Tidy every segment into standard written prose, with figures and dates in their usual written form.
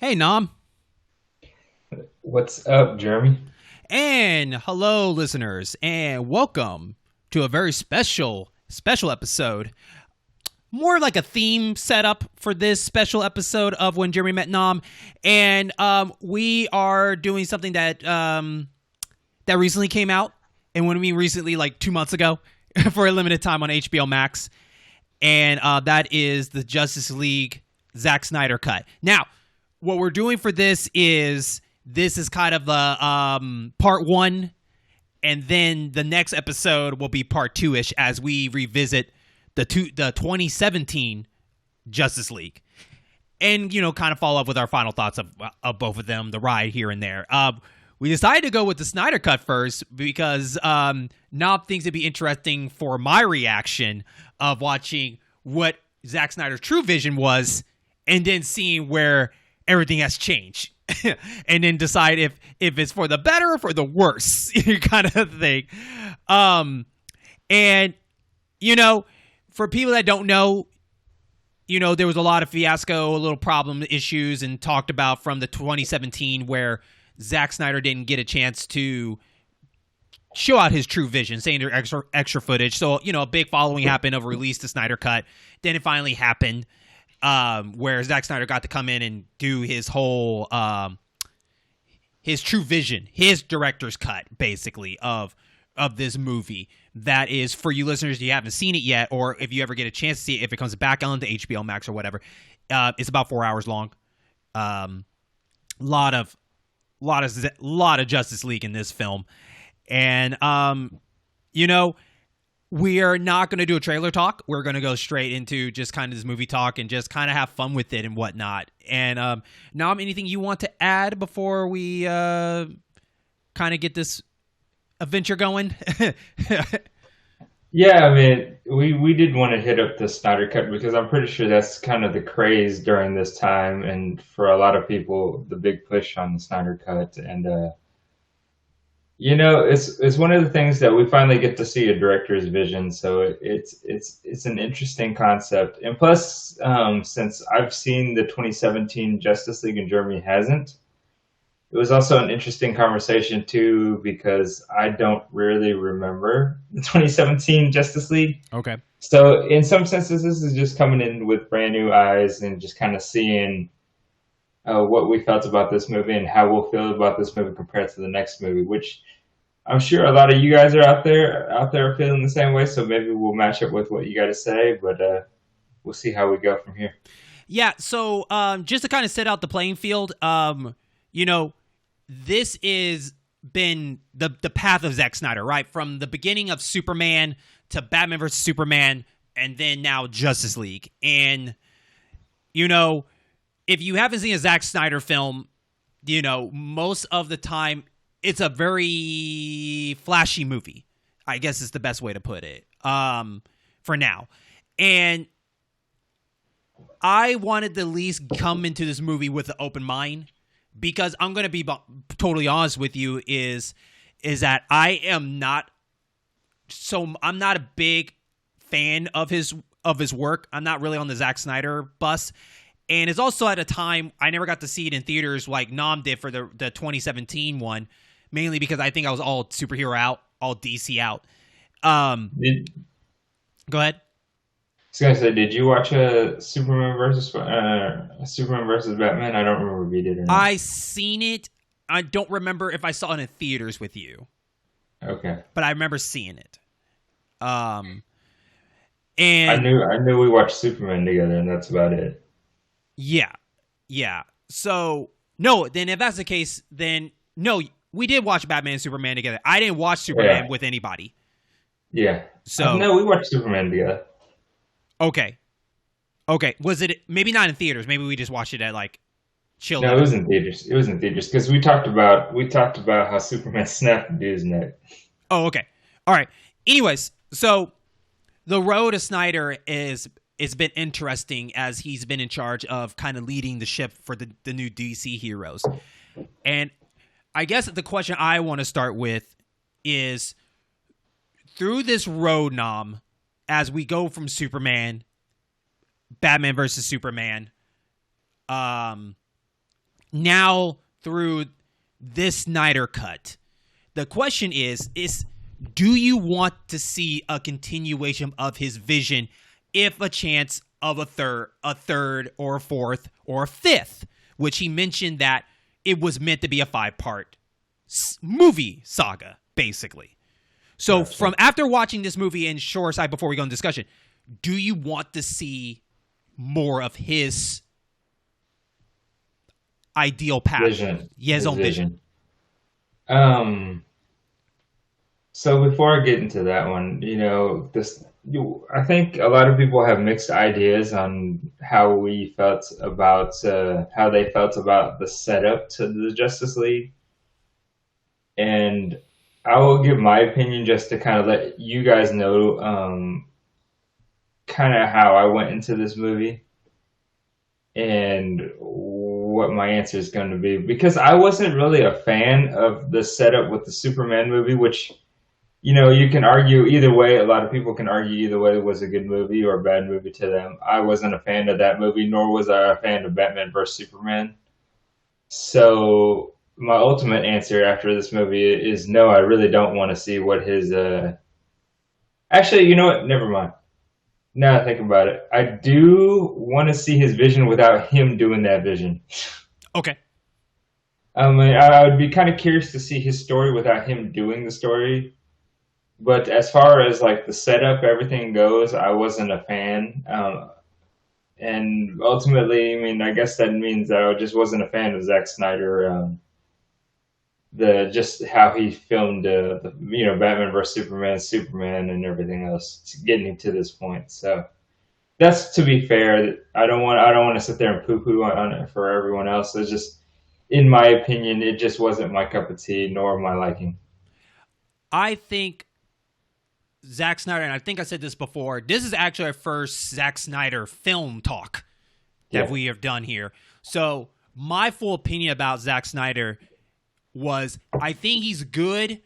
Hey, Nam. What's up, Jeremy? And hello, listeners, and welcome to a very special episode. More like a theme setup for this special episode of When Jeremy Met Nam. And we are doing something that recently came out. And when we mean recently, like 2 months ago, for a limited time on HBO Max. And that is the Justice League Zack Snyder cut. Now, what we're doing for this is kind of the part one, and then the next episode will be part two-ish as we revisit the 2017 Justice League, and kind of follow up with our final thoughts of both of them, the ride here and there. We decided to go with the Snyder cut first because Nob thinks it'd be interesting for my reaction of watching what Zack Snyder's true vision was, and then seeing where everything has changed. And then decide if it's for the better or for the worse kind of thing. And for people that don't know, there was a lot of fiasco, a little problem issues, and talked about from the 2017 where Zack Snyder didn't get a chance to show out his true vision, saying there extra footage. So, a big following happened of release the Snyder cut. Then it finally happened. Where Zack Snyder got to come in and do his whole his true vision, his director's cut, basically, of this movie. That is, for you listeners, if you haven't seen it yet, or if you ever get a chance to see it, if it comes back onto HBO Max or whatever, it's about 4 hours long. Lot of Justice League in this film, and we are not going to do a trailer talk. We're going to go straight into just kind of this movie talk and just kind of have fun with it and whatnot. And Nam, anything you want to add before we kind of get this adventure going? Yeah, I mean, we did want to hit up the Snyder Cut because I'm pretty sure that's kind of the craze during this time, and for a lot of people, the big push on the Snyder Cut. And it's one of the things that we finally get to see a director's vision. So it's an interesting concept, and plus, since I've seen the 2017 Justice League and Jeremy hasn't, it was also an interesting conversation too because I don't really remember the 2017 Justice League. Okay. So in some senses, this is just coming in with brand new eyes and just kind of seeing what we felt about this movie and how we'll feel about this movie compared to the next movie, which I'm sure a lot of you guys are out there feeling the same way. So maybe we'll match up with what you got to say, but we'll see how we go from here. Yeah. So just to kind of set out the playing field, this is been the path of Zack Snyder, right? From the beginning of Superman to Batman versus Superman, and then now Justice League. And, if you haven't seen a Zack Snyder film, most of the time it's a very flashy movie, I guess is the best way to put it, for now. And I wanted to at least come into this movie with an open mind, because I'm going to be totally honest with you is that I'm not a big fan of his work. I'm not really on the Zack Snyder bus. And it's also at a time I never got to see it in theaters like Nam did for the 2017 one, mainly because I think I was all superhero out, all DC out. Go ahead. I was gonna say, did you watch a Superman versus Batman? I don't remember if you did or not. I seen it. I don't remember if I saw it in theaters with you, Okay. but I remember seeing it. I And knew we watched Superman together, and that's about it. yeah. So no, then if that's the case, then no, we did watch Batman and Superman together. I didn't watch Yeah, Superman with anybody. yeah. So No, we watched Superman together. okay, was it maybe not in theaters? Maybe we just watched it at like chilled No, it out. was in theaters. It was in theaters because we talked about how Superman snapped the dude's neck. Oh, okay, all right. Anyways, so the road to Snyder is it's been interesting as he's been in charge of kind of leading the ship for the new DC heroes. And I guess the question I want to start with is through this road, Nom, as we go from Superman, Batman versus Superman, now through this Snyder cut, the question is do you want to see a continuation of his vision if a chance of a third or a fourth or a fifth, which he mentioned that it was meant to be a 5-part movie saga, basically. So from after watching this movie and short side before we go into discussion, do you want to see more of his ideal path? Vision. Yeah, his own vision. So before I get into that one, I think a lot of people have mixed ideas on how we felt about how they felt about the setup to the Justice League, and I will give my opinion just to kind of let you guys know, kind of how I went into this movie and what my answer is going to be, because I wasn't really a fan of the setup with the Superman movie, which, you can argue either way. A lot of people can argue either way it was a good movie or a bad movie to them. I wasn't a fan of that movie, nor was I a fan of Batman vs. Superman. So my ultimate answer after this movie is no, I really don't want to see what his... Actually, you know what? Never mind. Now I think about it, I do want to see his vision without him doing that vision. Okay. I would be kind of curious to see his story without him doing the story. But as far as like the setup, everything goes, I wasn't a fan. And ultimately, I guess that means that I just wasn't a fan of Zack Snyder. Just how he filmed Batman vs Superman and everything else, getting to this point. So that's, to be fair. I don't want to sit there and poo-poo on it for everyone else. It's just, in my opinion, it just wasn't my cup of tea nor my liking. I think Zack Snyder, and I think I said this before, this is actually our first Zack Snyder film talk that we have done here. So my full opinion about Zack Snyder was, I think he's good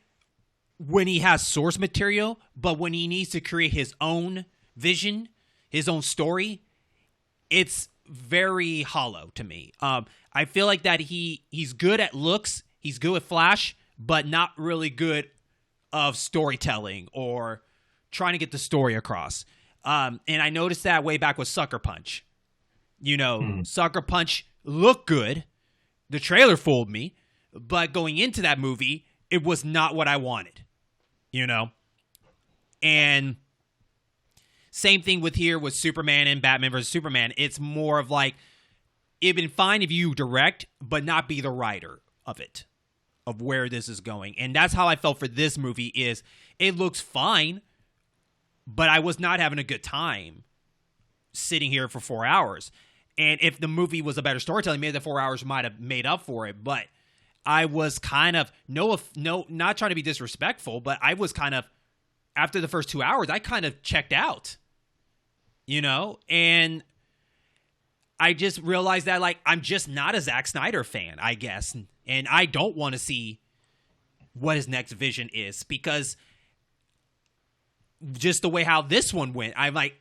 when he has source material, but when he needs to create his own vision, his own story, it's very hollow to me. I feel like that he's good at looks, he's good with Flash, but not really good of storytelling or trying to get the story across. And I noticed that way back with Sucker Punch. Sucker Punch looked good. The trailer fooled me. But going into that movie, it was not what I wanted, And same thing with here with Superman and Batman vs. Superman. It's more of like, it'd been fine if you direct, but not be the writer of it, of where this is going. And that's how I felt for this movie is, it looks fine, but I was not having a good time sitting here for 4 hours. And if the movie was a better storytelling, maybe the 4 hours might have made up for it, but I was kind of, not trying to be disrespectful, but I was kind of, after the first 2 hours, I kind of checked out, and I just realized that, like, I'm just not a Zack Snyder fan, I guess, and I don't want to see what his next vision is, because just the way how this one went, I'm like,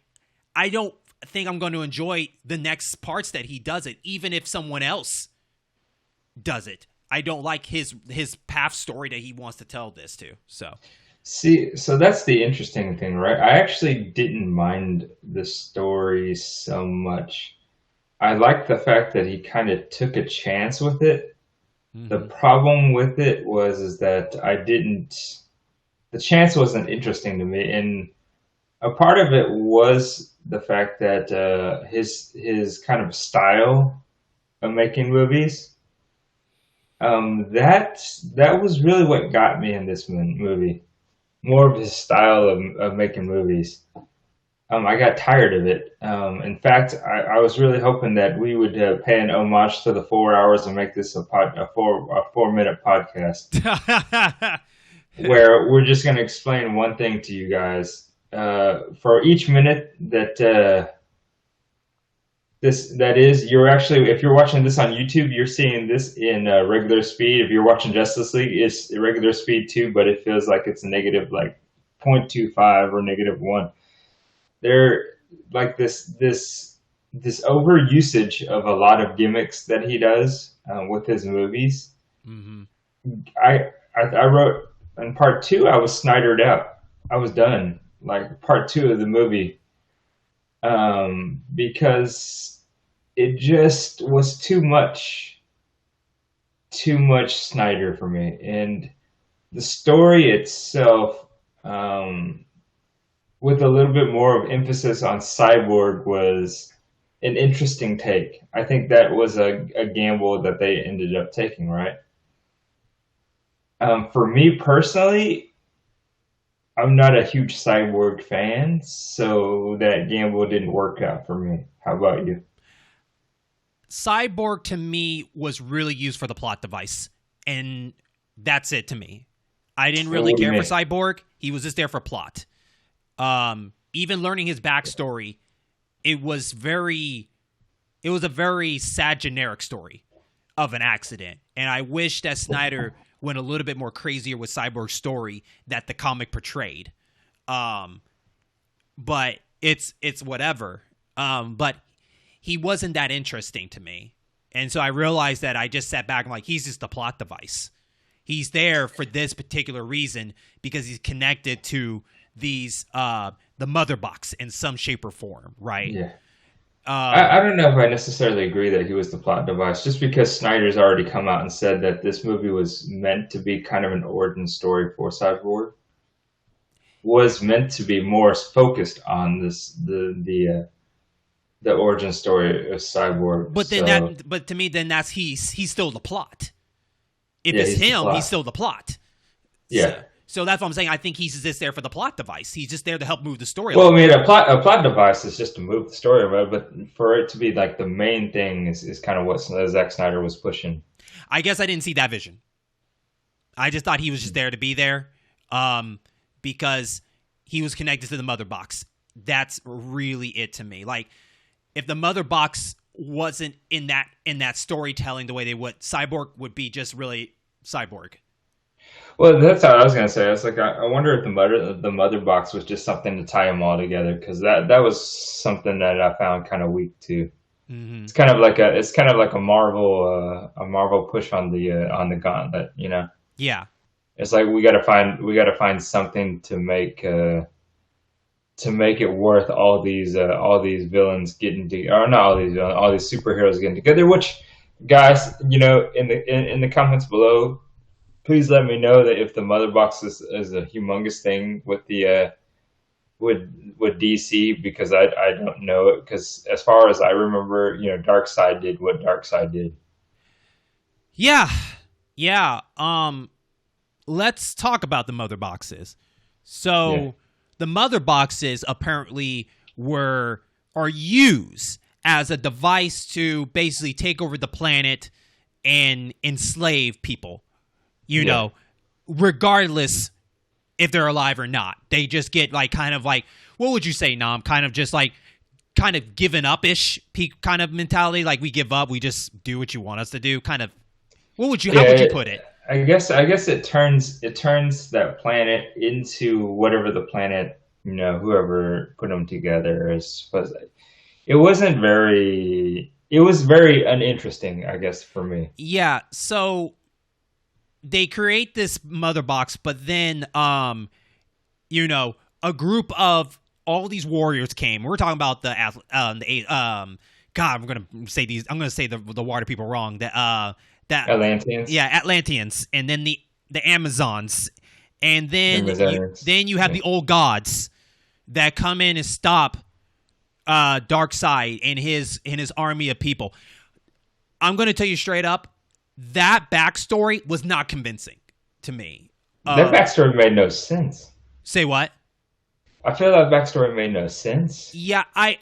I don't think I'm going to enjoy the next parts that he does it, even if someone else does it. I don't like his path story that he wants to tell this to. So that's the interesting thing, right? I actually didn't mind the story so much. I like the fact that he kind of took a chance with it. Mm-hmm. The problem with it is that the chance wasn't interesting to me. And a part of it was the fact that his kind of style of making movies, that was really what got me in this movie. More of his style of making movies. I got tired of it. In fact, I was really hoping that we would pay an homage to the 4 hours and make this a 4-minute podcast, where we're just going to explain one thing to you guys. For each minute if you're watching this on YouTube, you're seeing this in regular speed. If you're watching Justice League, it's regular speed too, but it feels like it's negative, like 0.25 or -1. They're like this this over usage of a lot of gimmicks that he does with his movies. Mm-hmm. I wrote in part two. I was Snydered out. I was done. Like part two of the movie, because it just was too much Snyder for me, and the story itself, with a little bit more of emphasis on Cyborg, was an interesting take. I think that was a gamble that they ended up taking, right? For me personally, I'm not a huge Cyborg fan, so that gamble didn't work out for me. How about you? Cyborg to me was really used for the plot device, and that's it to me. I didn't really care for Cyborg. He was just there for plot. Even learning his backstory, it was a very sad generic story of an accident. And I wish that Snyder went a little bit more crazier with Cyborg's story that the comic portrayed. But it's whatever. But he wasn't that interesting to me. And so I realized that I just sat back and like, he's just a plot device. He's there for this particular reason because he's connected to these the mother box in some shape or form, right? Yeah. I don't know if I necessarily agree that he was the plot device, just because Snyder's already come out and said that this movie was meant to be kind of an origin story for Cyborg. Was meant to be more focused on the origin story of Cyborg. But to me, then that's he's still the plot. If it's him, he's still the plot. Yeah. So that's what I'm saying. I think he's just there for the plot device. He's just there to help move the story. Well, I mean, a plot device is just to move the story, right? But for it to be like the main thing is kind of what Zack Snyder was pushing. I guess I didn't see that vision. I just thought he was just there to be there, because he was connected to the mother box. That's really it to me. Like, if the mother box wasn't in that storytelling the way they would, Cyborg would be just really Cyborg. Well, that's what I was gonna say. It's like I wonder if the mother box was just something to tie them all together, because that was something that I found kind of weak too. Mm-hmm. It's kind of like a Marvel push on the gauntlet, you know? Yeah. It's like we gotta find something to make it worth all these villains getting together, or not all these villains, all these superheroes getting together. Which, guys, you know, in the comments below, please let me know that if the mother box is a humongous thing with the with DC, because I don't know it, because as far as I remember, you know, Darkseid did what Darkseid did. Yeah. Let's talk about the mother boxes. So the mother boxes apparently are used as a device to basically take over the planet and enslave people. You know, regardless if they're alive or not. They just get like kind of like, what would you say, Nam? Kind of just like kind of giving up-ish kind of mentality. Like, we give up, we just do what you want us to do. Kind of, how would you put it? I guess it turns that planet into whatever the planet, you know, whoever put them together is. It was very uninteresting, I guess, for me. Yeah, so they create this mother box, but then, you know, a group of all these warriors came. We're talking about God, I'm gonna say the water people wrong. That Atlanteans. Yeah, Atlanteans, and then the Amazons, and then you have the old gods that come in and stop Darkseid and his army of people. I'm gonna tell you straight up, that backstory was not convincing to me. That backstory made no sense. Say what? I feel that backstory made no sense. Yeah, I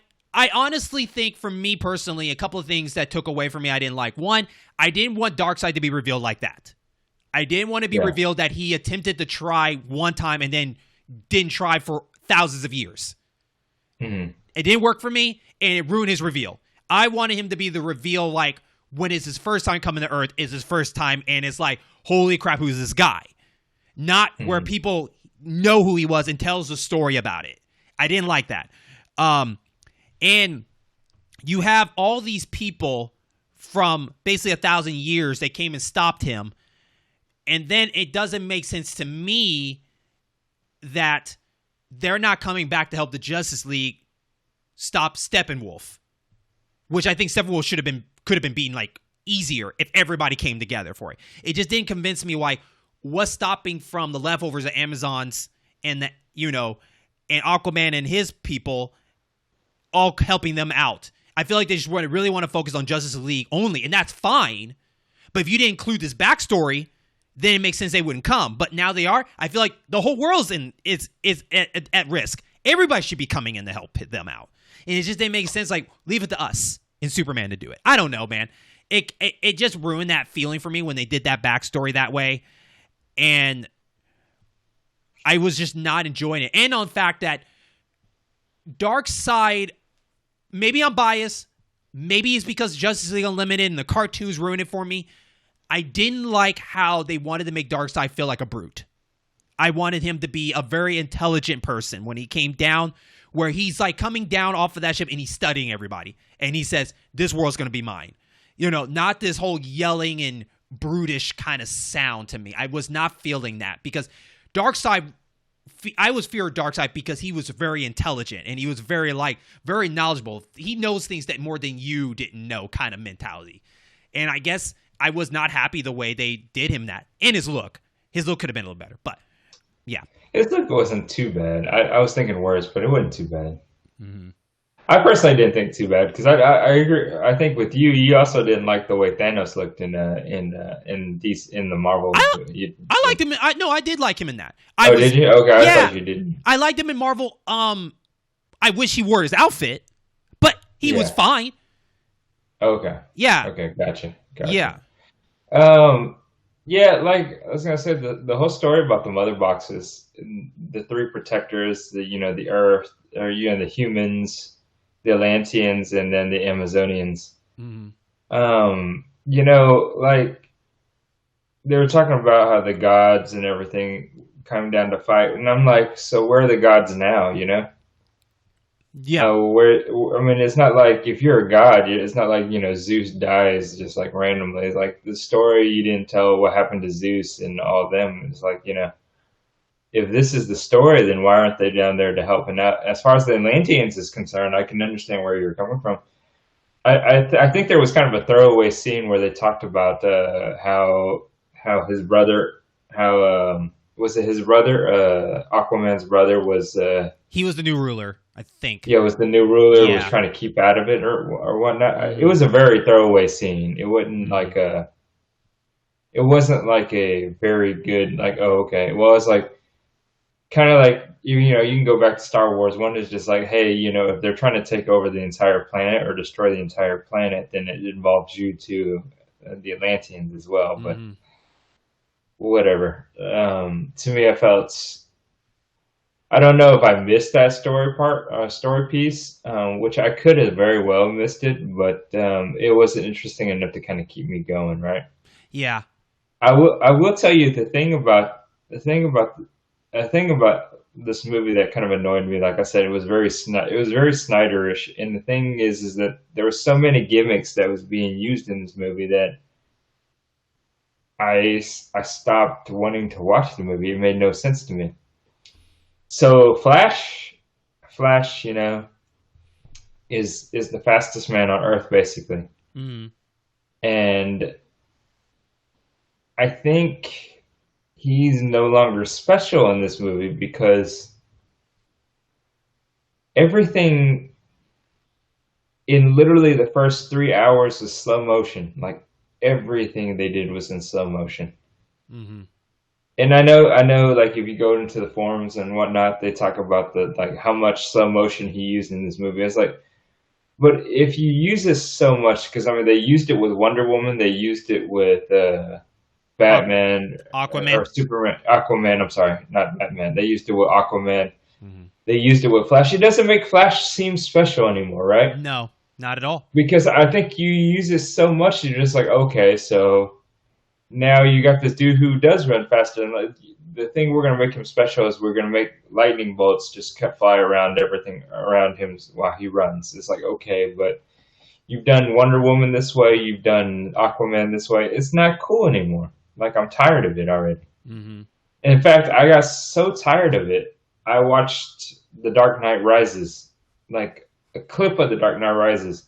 honestly think, for me personally, a couple of things that took away from me I didn't like. One, I didn't want Darkseid to be revealed like that. I didn't want to be revealed that he attempted to try one time and then didn't try for thousands of years. Mm-hmm. It didn't work for me, and it ruined his reveal. I wanted him to be the reveal, like, when it's his first time coming to Earth, is his first time, and it's like, holy crap, who's this guy? Not where people know who he was and tells a story about it. I didn't like that. And you have all these people from basically 1,000 years that came and stopped him. And then it doesn't make sense to me that they're not coming back to help the Justice League stop Steppenwolf, which I think Steppenwolf could have been beaten like easier if everybody came together for it. It just didn't convince me why what's stopping from the leftovers of Amazons and the, and Aquaman and his people all helping them out. I feel like they just really want to focus on Justice League only, and that's fine. But if you didn't include this backstory, then it makes sense they wouldn't come. But now they are. I feel like the whole world's is at risk. Everybody should be coming in to help them out. And it just didn't make sense. Like, leave it to us and Superman to do it. I don't know, man. It just ruined that feeling for me when they did that backstory that way. And I was just not enjoying it. And on the fact that Darkseid, maybe I'm biased. Maybe it's because Justice League Unlimited and the cartoons ruined it for me. I didn't like how they wanted to make Darkseid feel like a brute. I wanted him to be a very intelligent person when he came down, where he's like coming down off of that ship and he's studying everybody. And he says, this world's going to be mine. Not this whole yelling and brutish kind of sound to me. I was not feeling that because Darkseid, I was fearing Darkseid because he was very intelligent and he was very knowledgeable. He knows things that more than you didn't know kind of mentality. And I guess I was not happy the way they did him that. And his look. His look could have been a little better. But, yeah. His look wasn't too bad. I was thinking worse, but it wasn't too bad. Mm-hmm. I personally didn't think too bad because I agree. I think with you, you also didn't like the way Thanos looked in the Marvel. I liked him. I did like him in that. Did you? Okay, yeah, I thought you didn't. I liked him in Marvel. I wish he wore his outfit, but he was fine. Okay. Yeah. Okay. Gotcha. Yeah. Yeah. Like I was gonna say, the whole story about the mother boxes, the three protectors, the Earth, or the humans, the Atlanteans, and then the Amazonians. Mm-hmm. Like they were talking about how the gods and everything come down to fight, and I'm like, so where are the gods now? Yeah. It's not like if you're a god, it's not like Zeus dies just like randomly. It's like the story you didn't tell what happened to Zeus and all of them. It's like if this is the story, then why aren't they down there to help? And as far as the Atlanteans is concerned, I can understand where you're coming from. I think there was kind of a throwaway scene where they talked about how his brother, was it his brother? Aquaman's brother was. He was the new ruler, I think. Yeah, was the new ruler was trying to keep out of it or whatnot. It was a very throwaway scene. It wasn't like a. It wasn't like a very good oh okay. Well, it's like. Kind of like you can go back to Star Wars. One is just like, hey, if they're trying to take over the entire planet or destroy the entire planet, then it involves you to the Atlanteans as well. But whatever. To me, I felt. I don't know if I missed that story piece, which I could have very well missed it, but it wasn't interesting enough to kind of keep me going, right? Yeah. I will tell you the thing about this movie that kind of annoyed me. Like I said, it was very Snyderish, and the thing is that there were so many gimmicks that was being used in this movie that I stopped wanting to watch the movie. It made no sense to me. So Flash, is the fastest man on Earth, basically, and I think he's no longer special in this movie because everything in literally the first 3 hours was slow motion. Like everything they did was in slow motion. Mm-hmm. And I know, like if you go into the forums and whatnot, they talk about how much slow motion he used in this movie. It's like, but if you use this so much, because they used it with Wonder Woman, they used it with Batman, Aquaman, or Superman. Aquaman. I'm sorry, not Batman. They used it with Aquaman. Mm-hmm. They used it with Flash. It doesn't make Flash seem special anymore, right? No, not at all. Because I think you use this so much, you're just like, okay, so now you got this dude who does run faster. And the thing we're gonna make him special is we're gonna make lightning bolts just fly around everything around him while he runs. It's like, okay, but you've done Wonder Woman this way, you've done Aquaman this way. It's not cool anymore. Like, I'm tired of it already. Mm-hmm. And in fact, I got so tired of it, I watched The Dark Knight Rises, like a clip of The Dark Knight Rises.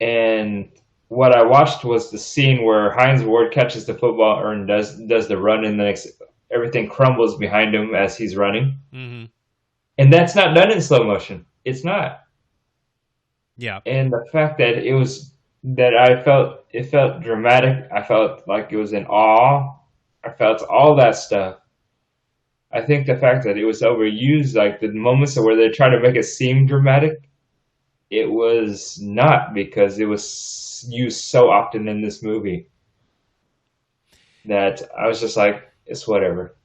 And what I watched was the scene where Hines Ward catches the football and does the run, and then everything crumbles behind him as he's running. Mm-hmm. And that's not done in slow motion. It's not. Yeah. And the fact that it felt dramatic. I felt like it was in awe. I felt all that stuff. I think the fact that it was overused, like the moments where they try to make it seem dramatic, it was not, because it was used so often in this movie that I was just like, it's whatever.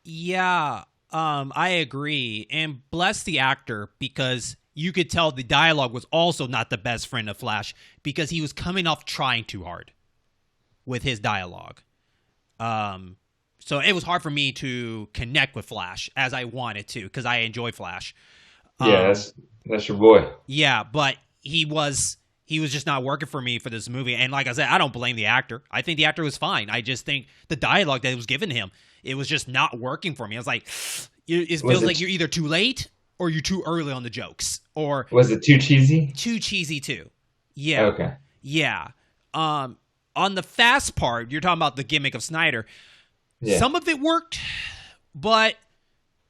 Yeah, I agree. And bless the actor, because you could tell the dialogue was also not the best friend of Flash, because he was coming off trying too hard with his dialogue. So it was hard for me to connect with Flash as I wanted to, because I enjoy Flash. Yeah, that's your boy. Yeah, but he was just not working for me for this movie. And like I said, I don't blame the actor. I think the actor was fine. I just think the dialogue that was given to him, it was just not working for me. I was like, it feels like you're either too late or you're too early on the jokes. Or was it too cheesy? Too cheesy too. Yeah. Okay. Yeah. On the fast part, you're talking about the gimmick of Snyder. Yeah. Some of it worked, but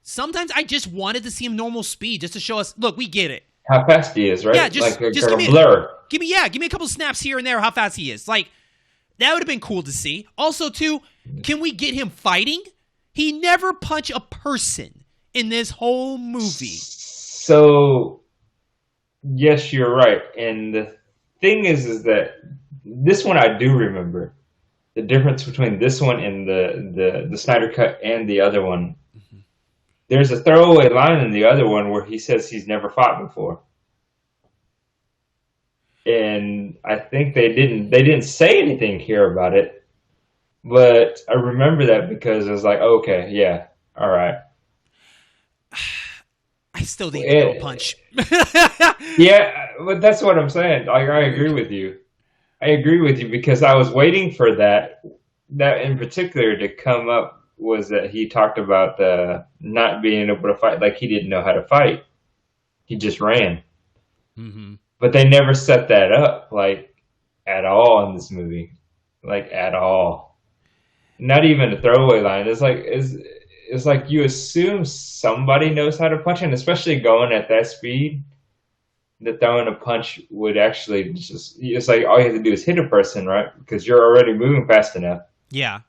sometimes I just wanted to see him normal speed just to show us, look, we get it. How fast he is, right? Yeah, just like give me a blur. Give me a couple snaps here and there how fast he is. Like, that would have been cool to see. Also, too, can we get him fighting? He never punched a person in this whole movie. So, yes, you're right. And the thing is that this one I do remember. The difference between this one and the Snyder Cut and the other one. Mm-hmm. There's a throwaway line in the other one where he says he's never fought before. And I think they didn't say anything here about it. But I remember that because it was like, okay, yeah, all right. I still think he throw a punch. Yeah, but that's what I'm saying. Like, I agree with you. Because I was waiting for that in particular to come up, was that he talked about not being able to fight, like he didn't know how to fight. He just ran. Mm-hmm. But they never set that up, like, at all in this movie. Like, at all. Not even a throwaway line. It's like you assume somebody knows how to punch, and especially going at that speed, that throwing a punch would actually just, it's like all you have to do is hit a person, right? Because you're already moving fast enough. Yeah.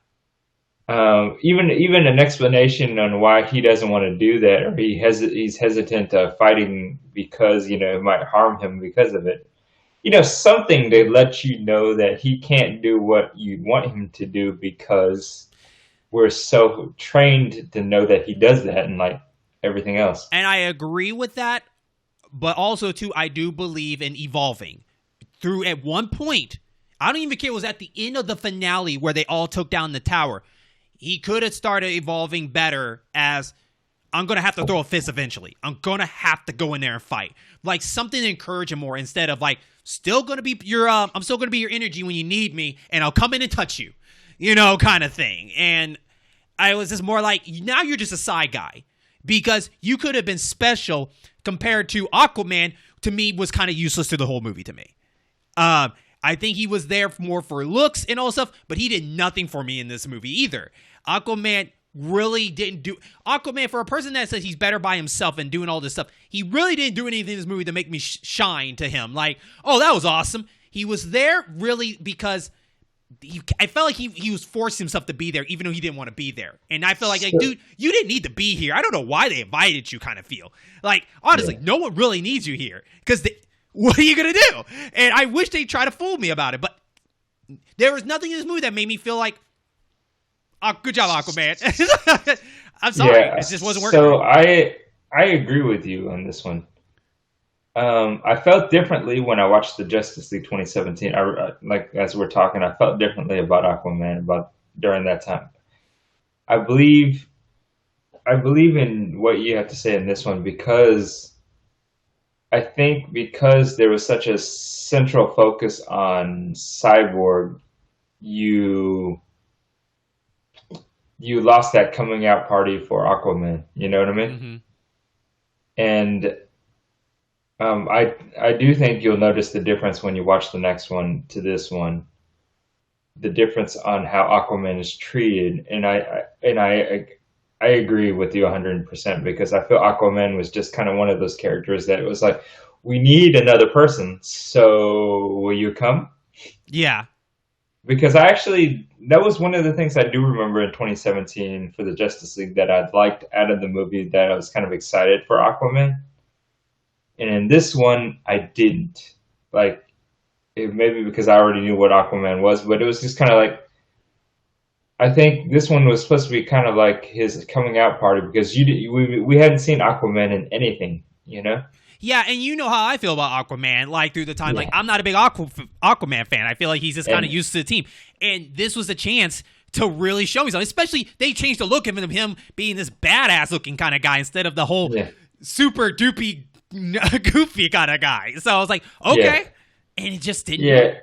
Even an explanation on why he doesn't want to do that, or he's hesitant of fighting because, it might harm him because of it. Something to let you know that he can't do what you want him to do, because we're so trained to know that he does that, and like everything else. And I agree with that. But also, too, I do believe in evolving. Through at one point, I don't even care, it was at the end of the finale where they all took down the tower. He could have started evolving better as, I'm going to have to throw a fist eventually. I'm going to have to go in there and fight. Like, something to encourage him more, instead of like, I'm still going to be your energy when you need me, and I'll come in and touch you. Kind of thing. And I was just more like, now you're just a side guy. Because you could have been special compared to Aquaman, to me, was kind of useless to the whole movie to me. I think he was there more for looks and all stuff, but he did nothing for me in this movie either. Aquaman really didn't do... Aquaman, for a person that says he's better by himself and doing all this stuff, he really didn't do anything in this movie to make me shine to him. Like, oh, that was awesome. He was there really because... I felt like he was forcing himself to be there, even though he didn't want to be there. And I felt like, dude, you didn't need to be here. I don't know why they invited you, kind of feel. Like, honestly, no one really needs you here. Because what are you going to do? And I wish they'd try to fool me about it. But there was nothing in this movie that made me feel like, oh, good job, Aquaman. I'm sorry. It just wasn't working. So I agree with you on this one. I felt differently when I watched the Justice League 2017. As we're talking, I felt differently about Aquaman during that time. I believe in what you have to say in this one, because I think because there was such a central focus on Cyborg, you you lost that coming out party for Aquaman. You know what I mean? Mm-hmm. And I do think you'll notice the difference when you watch the next one to this one, the difference on how Aquaman is treated, and I agree with you 100% because I feel Aquaman was just kind of one of those characters that it was like, we need another person, so will you come? Yeah. Because I actually, that was one of the things I do remember in 2017 for the Justice League that I liked out of the movie, that I was kind of excited for Aquaman. And in this one, I didn't. Like, it maybe because I already knew what Aquaman was, but it was just kind of like, I think this one was supposed to be kind of like his coming out party because we hadn't seen Aquaman in anything, you know? Yeah, and you know how I feel about Aquaman, like, through the time. Yeah. Like, I'm not a big Aquaman fan. I feel like he's just kind of used to the team. And this was a chance to really show me something. Especially, they changed the look of him being this badass-looking kind of guy instead of the whole super doopy, goofy kind of guy. So I was like, okay. Yeah. And it just didn't. Yeah.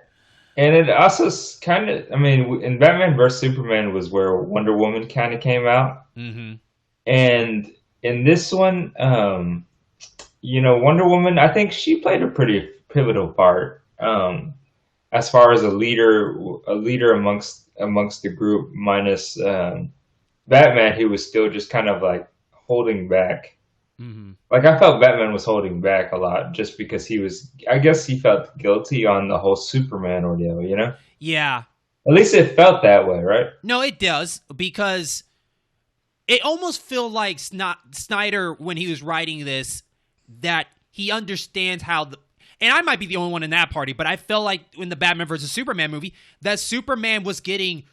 And it also kind of, I mean, in Batman vs. Superman was where Wonder Woman kind of came out. Mm-hmm. And in this one, Wonder Woman, I think she played a pretty pivotal part as far as a leader amongst the group, minus Batman, who was still just kind of like holding back. Mm-hmm. Like, I felt Batman was holding back a lot just because I guess he felt guilty on the whole Superman ordeal, you know? Yeah. At least it felt that way, right? No, it does, because it almost felt like Snyder, when he was writing this, that he understands how and I might be the only one in that party, but I felt like in the Batman versus Superman movie, that Superman was getting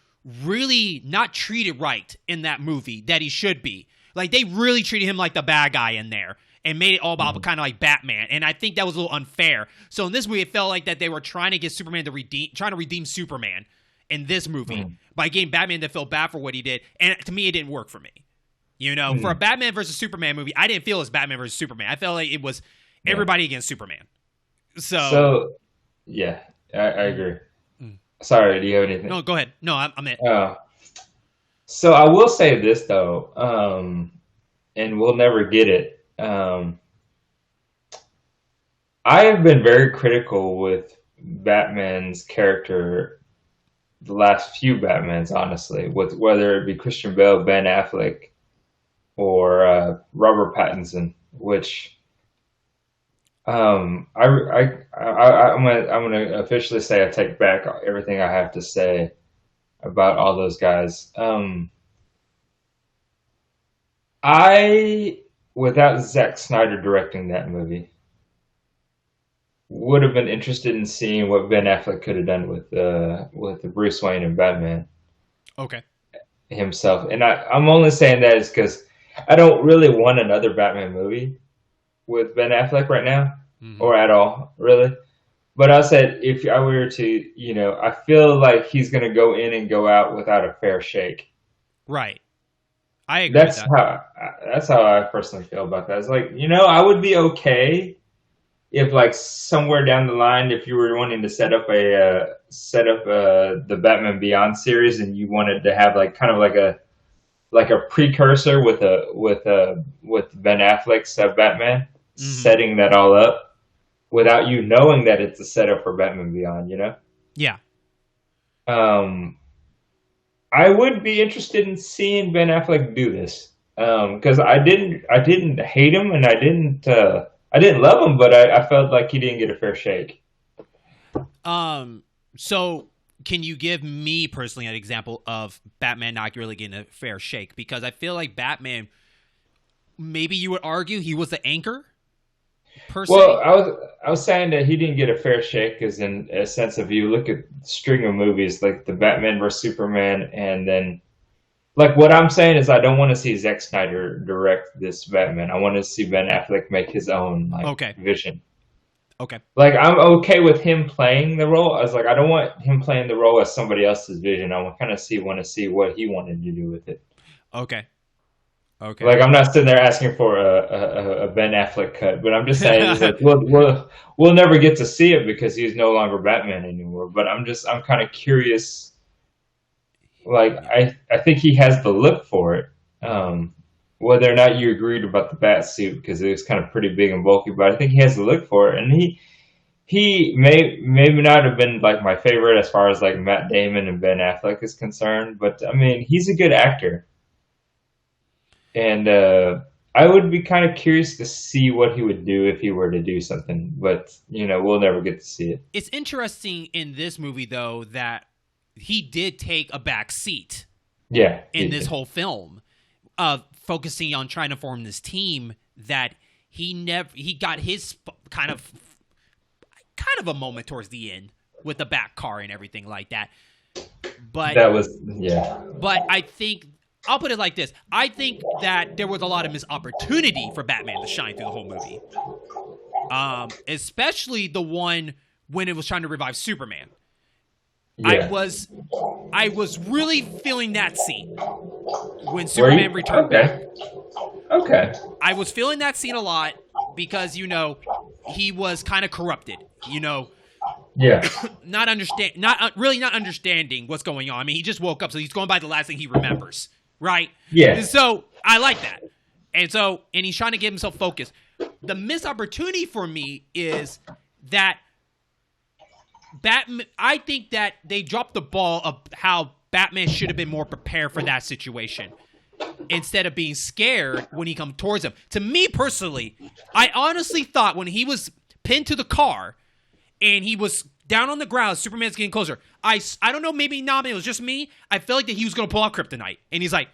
really not treated right in that movie that he should be. Like, they really treated him like the bad guy in there and made it all about kind of like Batman. And I think that was a little unfair. So in this movie, it felt like that they were trying to get Superman to redeem Superman in this movie by getting Batman to feel bad for what he did. And to me, it didn't work for me. You know, for a Batman versus Superman movie, I didn't feel it was Batman versus Superman. I felt like it was everybody against Superman. So yeah, I agree. Sorry, do you have anything? No, go ahead. No, I'm it. So I will say this, though, and we'll never get it. I have been very critical with Batman's character the last few Batmans, honestly, with whether it be Christian Bale, Ben Affleck, or Robert Pattinson, which I'm gonna officially say I take back everything I have to say about all those guys. Without Zack Snyder directing that movie, would have been interested in seeing what Ben Affleck could have done with Bruce Wayne and Batman. Okay. Himself, and I'm only saying that is because I don't really want another Batman movie with Ben Affleck right now, or at all, really. But I said, if I were to, I feel like he's going to go in and go out without a fair shake. Right. I agree with that. That's how I personally feel about that. It's like, I would be okay if, like, somewhere down the line, if you were wanting to set up the Batman Beyond series, and you wanted to have like kind of like a precursor with Ben Affleck's Batman, setting that all up without you knowing that it's a setup for Batman Beyond, Yeah. I would be interested in seeing Ben Affleck do this, because I didn't hate him, and I didn't love him, but I felt like he didn't get a fair shake. So can you give me personally an example of Batman not really getting a fair shake? Because I feel like Batman, maybe you would argue he was the anchor. Well, I was saying that he didn't get a fair shake because, in a sense, if you look at the string of movies like the Batman vs Superman, and then, like, what I'm saying is I don't want to see Zack Snyder direct this Batman. I want to see Ben Affleck make his own vision. Okay. Like, I'm okay with him playing the role. I was like, I don't want him playing the role as somebody else's vision. I want to see what he wanted to do with it. Okay. Okay. Like I'm not sitting there asking for a Ben Affleck cut, but I'm just saying it's like we'll never get to see it because he's no longer Batman anymore. But I'm kind of curious. Like Yeah. I think he has the look for it. Whether or not you agreed about the bat suit because it was kind of pretty big and bulky, but I think he has the look for it, and he may maybe not have been like my favorite as far as like Matt Damon and Ben Affleck is concerned, but I mean he's a good actor, and I would be kind of curious to see what he would do if he were to do something, but we'll never get to see it. It's interesting in this movie though that he did take a back seat Yeah, in this whole film, focusing on trying to form this team that he got his kind of a moment towards the end with the back car and everything like that. But that was yeah. But I think I'll put it like this: I think that there was a lot of missed opportunity for Batman to shine through the whole movie, especially the one when it was trying to revive Superman. Yeah. I was really feeling that scene when Superman returned back. Okay. I was feeling that scene a lot because he was kind of corrupted. Yeah. Not understanding what's going on. I mean, he just woke up, so he's going by the last thing he remembers, right? Yeah. And so I like that, and he's trying to get himself focused. The missed opportunity for me is that Batman. I think that they dropped the ball of how Batman should have been more prepared for that situation instead of being scared when he come towards him. To me personally, I honestly thought when he was pinned to the car and he was down on the ground, Superman's getting closer. I don't know, maybe not, it was just me. I felt like that he was going to pull out kryptonite. And he's like,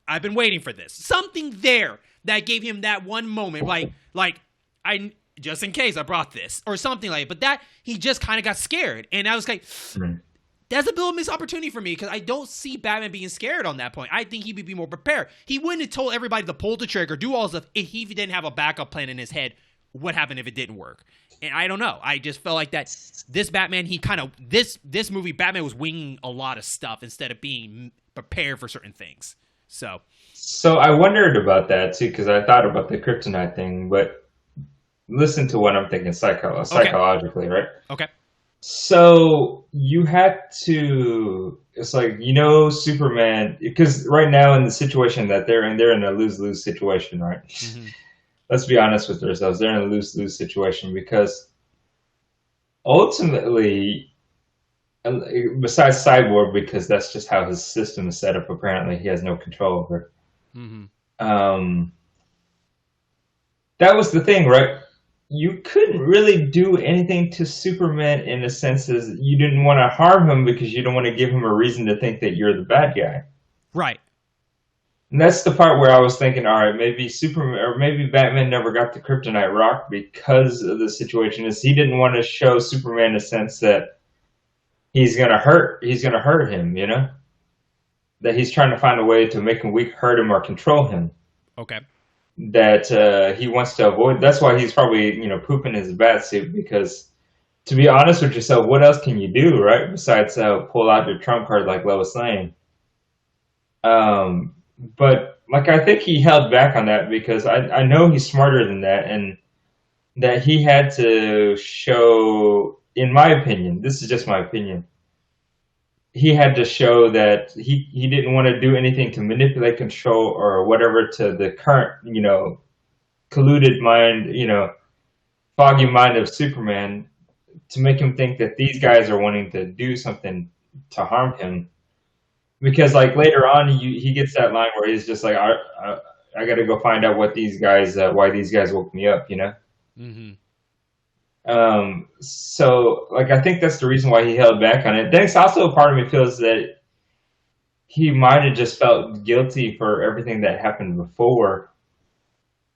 I've been waiting for this. Something there that gave him that one moment, like I just in case I brought this or something like that. But that he just kind of got scared. And I was like, that's a bit of a missed opportunity for me because I don't see Batman being scared on that point. I think he would be more prepared. He wouldn't have told everybody to pull the trigger, do all stuff if he didn't have a backup plan in his head. What happened if it didn't work? And I don't know. I just felt like that this Batman, this movie, Batman was winging a lot of stuff instead of being prepared for certain things. So I wondered about that too because I thought about the kryptonite thing, but listen to what I'm thinking psychologically, right? Okay. So you had to. It's like Superman, because right now in the situation that they're in a lose-lose situation, right? Mm-hmm. Let's be honest with ourselves. They're in a lose-lose situation because ultimately, besides Cyborg, because that's just how his system is set up. Apparently, he has no control over. Mm-hmm. That was the thing, right? You couldn't really do anything to Superman in a sense as you didn't want to harm him because you don't want to give him a reason to think that you're the bad guy. Right. And that's the part where I was thinking, all right, maybe Superman or maybe Batman never got the kryptonite rock because of the situation is he didn't want to show Superman a sense that he's gonna hurt him, that he's trying to find a way to make him weak, hurt him, or control him. Okay. That he wants to avoid. That's why he's probably pooping his bat suit because, to be honest with yourself, what else can you do, right? Besides pull out your trump card like Lois Lane. But like I think he held back on that because I know he's smarter than that, and that he had to show, in my opinion, this is just my opinion, he had to show that he didn't want to do anything to manipulate, control, or whatever to the current, colluded mind, foggy mind of Superman to make him think that these guys are wanting to do something to harm him. Because like later on, he gets that line where he's just like, I got to go find out what these guys, why these guys woke me up, Mm-hmm. So like I think that's the reason why he held back on it. Then it's also a part of me feels that he might have just felt guilty for everything that happened before.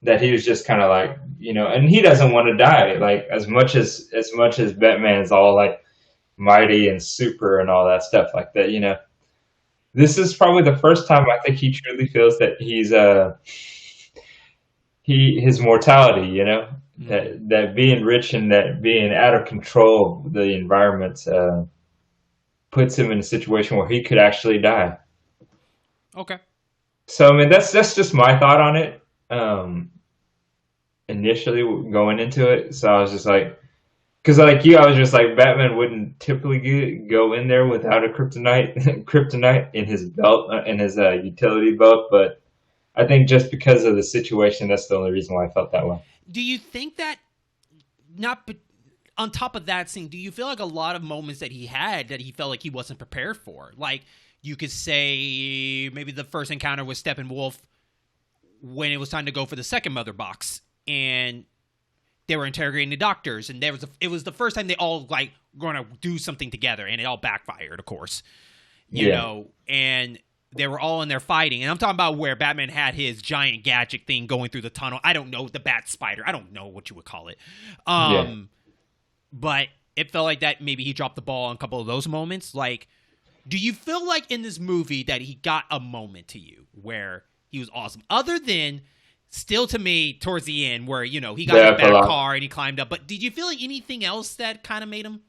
That he was just kind of like, and he doesn't want to die. Like as much as Batman is all like mighty and super and all that stuff like that, This is probably the first time I think he truly feels that he's his mortality, that being rich and that being out of control of the environment puts him in a situation where he could actually die. Okay. So I mean, that's just my thought on it. Initially going into it, so I was just like, because like you, I was just like, Batman wouldn't typically go in there without a kryptonite in his belt, in his utility belt. But I think just because of the situation, that's the only reason why I felt that way. Do you think that not on top of that scene, do you feel like a lot of moments that he had that he felt like he wasn't prepared for? Like you could say maybe the first encounter with Steppenwolf when it was time to go for the second mother box and they were interrogating the doctors, and it was the first time they all like going to do something together, and it all backfired, of course, you know, and they were all in there fighting. And I'm talking about where Batman had his giant gadget thing going through the tunnel. I don't know, the bat spider. I don't know what you would call it. But it felt like that maybe he dropped the ball on a couple of those moments. Like, do you feel like in this movie that he got a moment to you where he was awesome? Other than still to me towards the end where, you know, he got his back car and he climbed up. But did you feel like anything else that kind of made him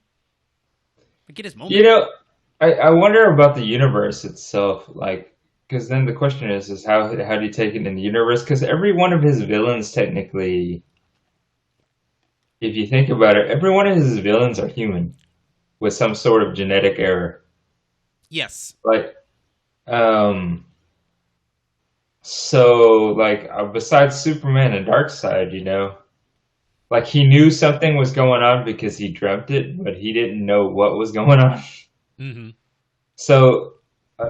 get his moment? You know, I wonder about the universe itself, like, because then the question is how do you take it in the universe? Because every one of his villains, technically, if you think about it, every one of his villains are human with some sort of genetic error. Yes. Like, so like besides Superman and Darkseid, you know, like he knew something was going on because he dreamt it, but he didn't know what was going on. Mm-hmm. So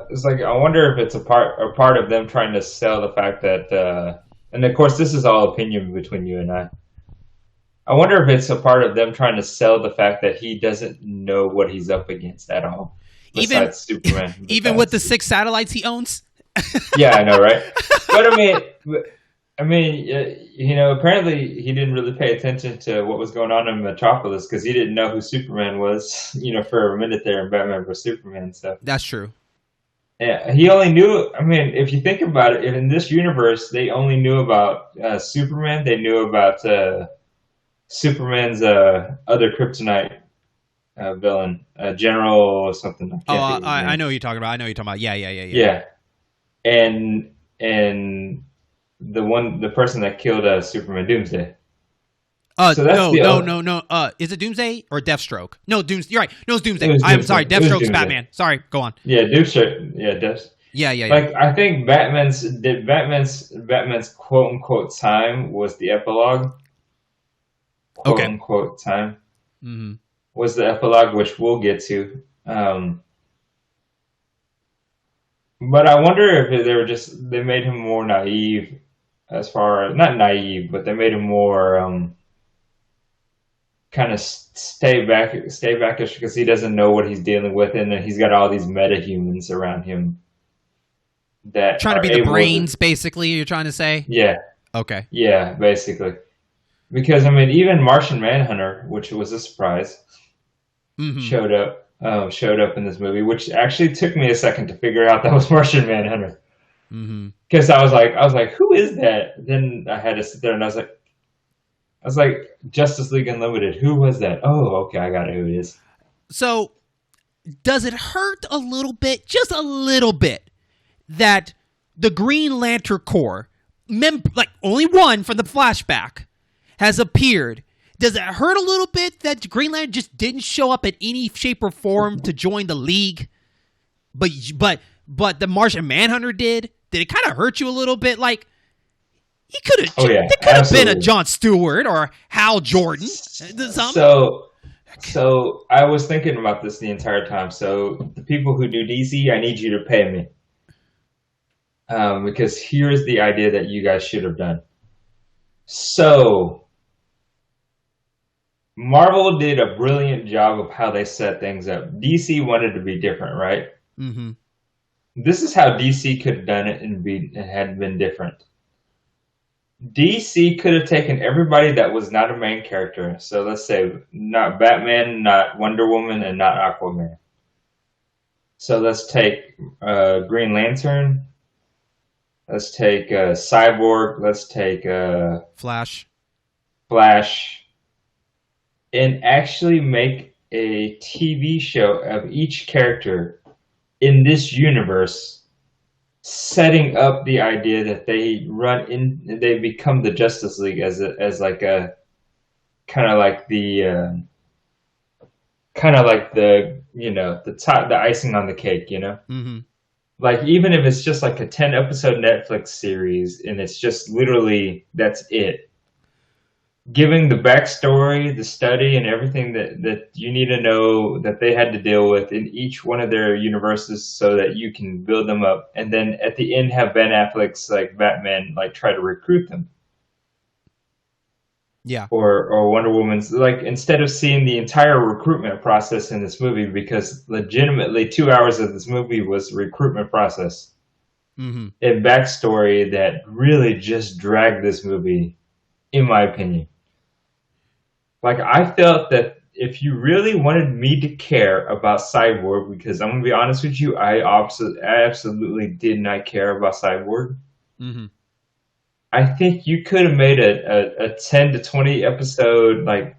it's like I wonder if it's a part of them trying to sell the fact that, and of course this is all opinion between you and I. I wonder if it's a part of them trying to sell the fact that he doesn't know what he's up against at all. Besides Superman, even with the 6 satellites he owns. Yeah, I know, right? But I mean, you know, apparently he didn't really pay attention to what was going on in Metropolis because he didn't know who Superman was, you know, for a minute there in Batman vs Superman. So that's true. Yeah, he only knew. I mean, if you think about it, in this universe, they only knew about Superman. They knew about Superman's other kryptonite villain, General something. I know who you're talking about. I know who you're talking about. Yeah. Yeah, and the person that killed Superman, Doomsday. So no. Is it Doomsday or Deathstroke? No, Doomsday. You're right. No, it's Doomsday. I'm sorry. Deathstroke's Batman. Sorry. Go on. Yeah, Doomsday. Yeah, Death. Yeah. Like I think Batman's quote unquote time was the epilogue. Quote unquote time was the epilogue, which we'll get to. But I wonder if they made him more naive, as far not naive, but they made him more kind of stay backish because he doesn't know what he's dealing with, and then he's got all these meta-humans around him that trying to be the brains, basically. You're trying to say? Yeah. Okay. Yeah, basically. Because I mean, even Martian Manhunter, which was a surprise, showed up in this movie, which actually took me a second to figure out that was Martian Manhunter. Because I was like, who is that? Then I had to sit there and I was like, Justice League Unlimited. Who was that? Oh, okay, I got it. Who it is. So, does it hurt a little bit, just a little bit, that the Green Lantern Corps, like only one from the flashback, has appeared? Does it hurt a little bit that Green Lantern just didn't show up in any shape or form to join the League, but the Martian Manhunter did? Did it kind of hurt you a little bit? Like, he could have. There could have been a John Stewart or Hal Jordan. So I was thinking about this the entire time. So the people who do DC, I need you to pay me, because here's the idea that you guys should have done. So Marvel did a brilliant job of how they set things up. DC wanted to be different, right? Mm-hmm. This is how DC could have done it and had been different. DC could have taken everybody that was not a main character. So let's say not Batman, not Wonder Woman, and not Aquaman. So let's take Green Lantern. Let's take Cyborg. Let's take Flash. And actually make a TV show of each character in this universe setting up the idea that they become the Justice League as like a kind of like the the icing on the cake, Mm-hmm. like even if it's just like a 10 episode Netflix series and it's just literally that's it, giving the backstory, the study, and everything that you need to know that they had to deal with in each one of their universes so that you can build them up. And then at the end have Ben Affleck's like Batman like try to recruit them. Yeah. Or Wonder Woman's, like, instead of seeing the entire recruitment process in this movie, because legitimately 2 hours of this movie was the recruitment process. Mm-hmm. And backstory that really just dragged this movie, in my opinion. Like, I felt that if you really wanted me to care about Cyborg, because I'm going to be honest with you, I absolutely did not care about Cyborg. Mm-hmm. I think you could have made a 10 to 20 episode, like,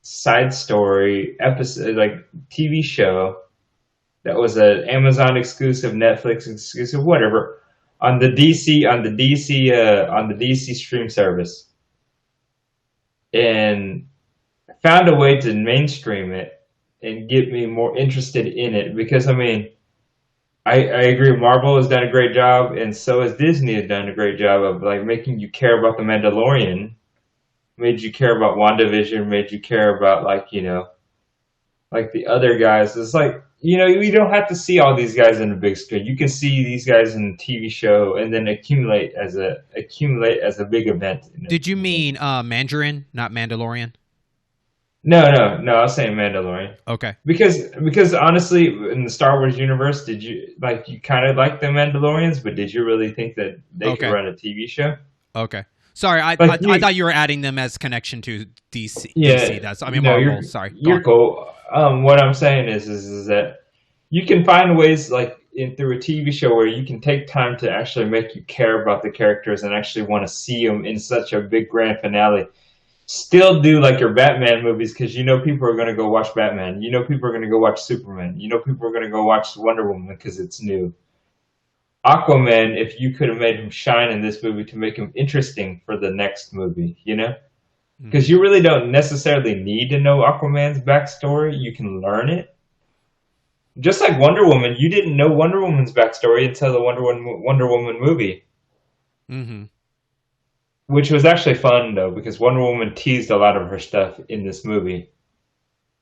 side story episode, like, TV show that was an Amazon exclusive, Netflix exclusive, whatever, on the DC stream service, and found a way to mainstream it and get me more interested in it. Because I mean, I agree, Marvel has done a great job, and so has Disney has done a great job of like making you care about the Mandalorian, made you care about WandaVision, made you care about like like the other guys. It's like, you don't have to see all these guys in the big screen. You can see these guys in the TV show and then accumulate as a big event. Did you mean Mandarin, not Mandalorian? No, I was saying Mandalorian. Okay. Because honestly, in the Star Wars universe, did you kind of like the Mandalorians, but did you really think that they could run a TV show? Okay. Sorry, I thought you were adding them as connection to DC. Yeah, DC, Marvel. Sorry, you're cool. What I'm saying is that you can find ways through a TV show where you can take time to actually make you care about the characters and actually want to see them in such a big grand finale. Still do like your Batman movies, because people are going to go watch Batman. People are going to go watch Superman. People are going to go watch Wonder Woman because it's new. Aquaman, if you could have made him shine in this movie to make him interesting for the next movie, because you really don't necessarily need to know Aquaman's backstory. You can learn it. Just like Wonder Woman, you didn't know Wonder Woman's backstory until the Wonder Woman movie. Mm-hmm. Which was actually fun, though, because Wonder Woman teased a lot of her stuff in this movie.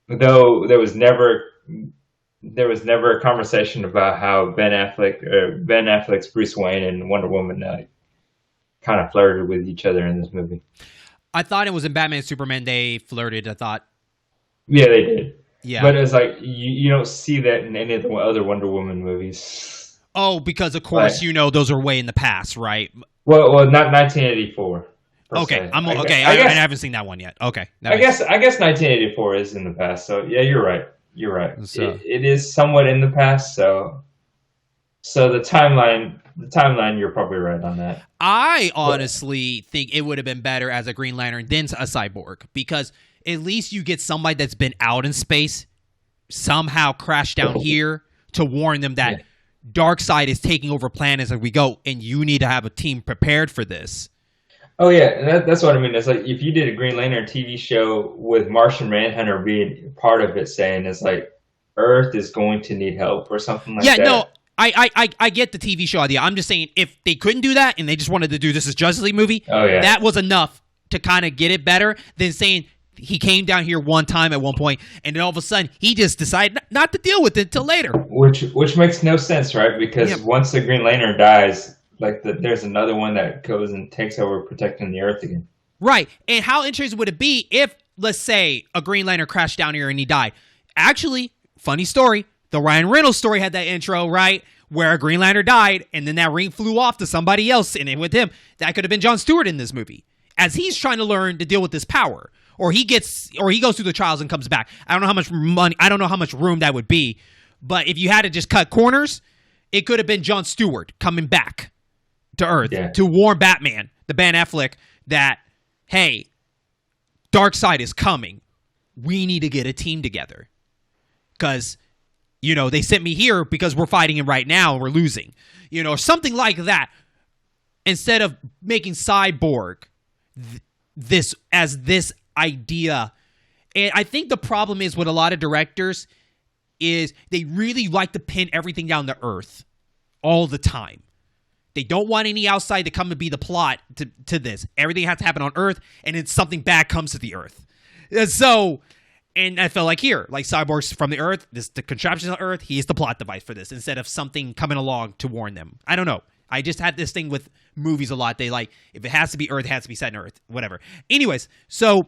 Though there was never a conversation about how Ben Affleck's Bruce Wayne and Wonder Woman kind of flirted with each other in this movie. I thought it was in Batman and Superman they flirted. I thought. Yeah, they did. Yeah. But it's like you don't see that in any of the other Wonder Woman movies. Oh, because of course those are way in the past, right? Well, not 1984. Okay, I haven't seen that one yet. Okay, I guess 1984 is in the past. So yeah, you're right. So, it is somewhat in the past. So the timeline, you're probably right on that. I honestly think it would have been better as a Green Lantern than a Cyborg, because at least you get somebody that's been out in space, somehow crashed down here to warn them that Darkseid is taking over planets as we go, and you need to have a team prepared for this. Oh yeah, that's what I mean. It's like if you did a Green Lantern TV show with Martian Manhunter being part of it, saying it's like Earth is going to need help or something like that. Yeah, no, I get the TV show idea. I'm just saying if they couldn't do that and they just wanted to do this as Justice League movie, that was enough to kind of get it better than saying he came down here one time at one point and then all of a sudden he just decided not to deal with it until later. Which makes no sense, right? Because once the Green Lantern dies, there's another one that goes and takes over protecting the Earth again. Right. And how interesting would it be if, let's say, a Green Lantern crashed down here and he died? Actually, funny story, the Ryan Reynolds story had that intro, right? Where a Green Lantern died and then that ring flew off to somebody else and with him. That could have been Jon Stewart in this movie, as he's trying to learn to deal with this power. Or he goes through the trials and comes back. I don't know how much money, I don't know how much room that would be. But if you had to just cut corners, it could have been Jon Stewart coming back to Earth to warn Batman, the Ben Affleck, that, hey, Darkseid is coming. We need to get a team together. Because You know, they sent me here because we're fighting it right now and we're losing. You know, or something like that. Instead of making Cyborg this idea. And I think the problem is with a lot of directors is they really like to pin everything down to Earth all the time. They don't want any outside to come and be the plot to this. Everything has to happen on Earth, and then something bad comes to the Earth. So, and I felt like here, like Cyborg's from the Earth, the contraption on Earth, he is the plot device for this, instead of something coming along to warn them. I don't know. I just had this thing with movies a lot. They like, if it has to be Earth, it has to be set in Earth, whatever. Anyways, so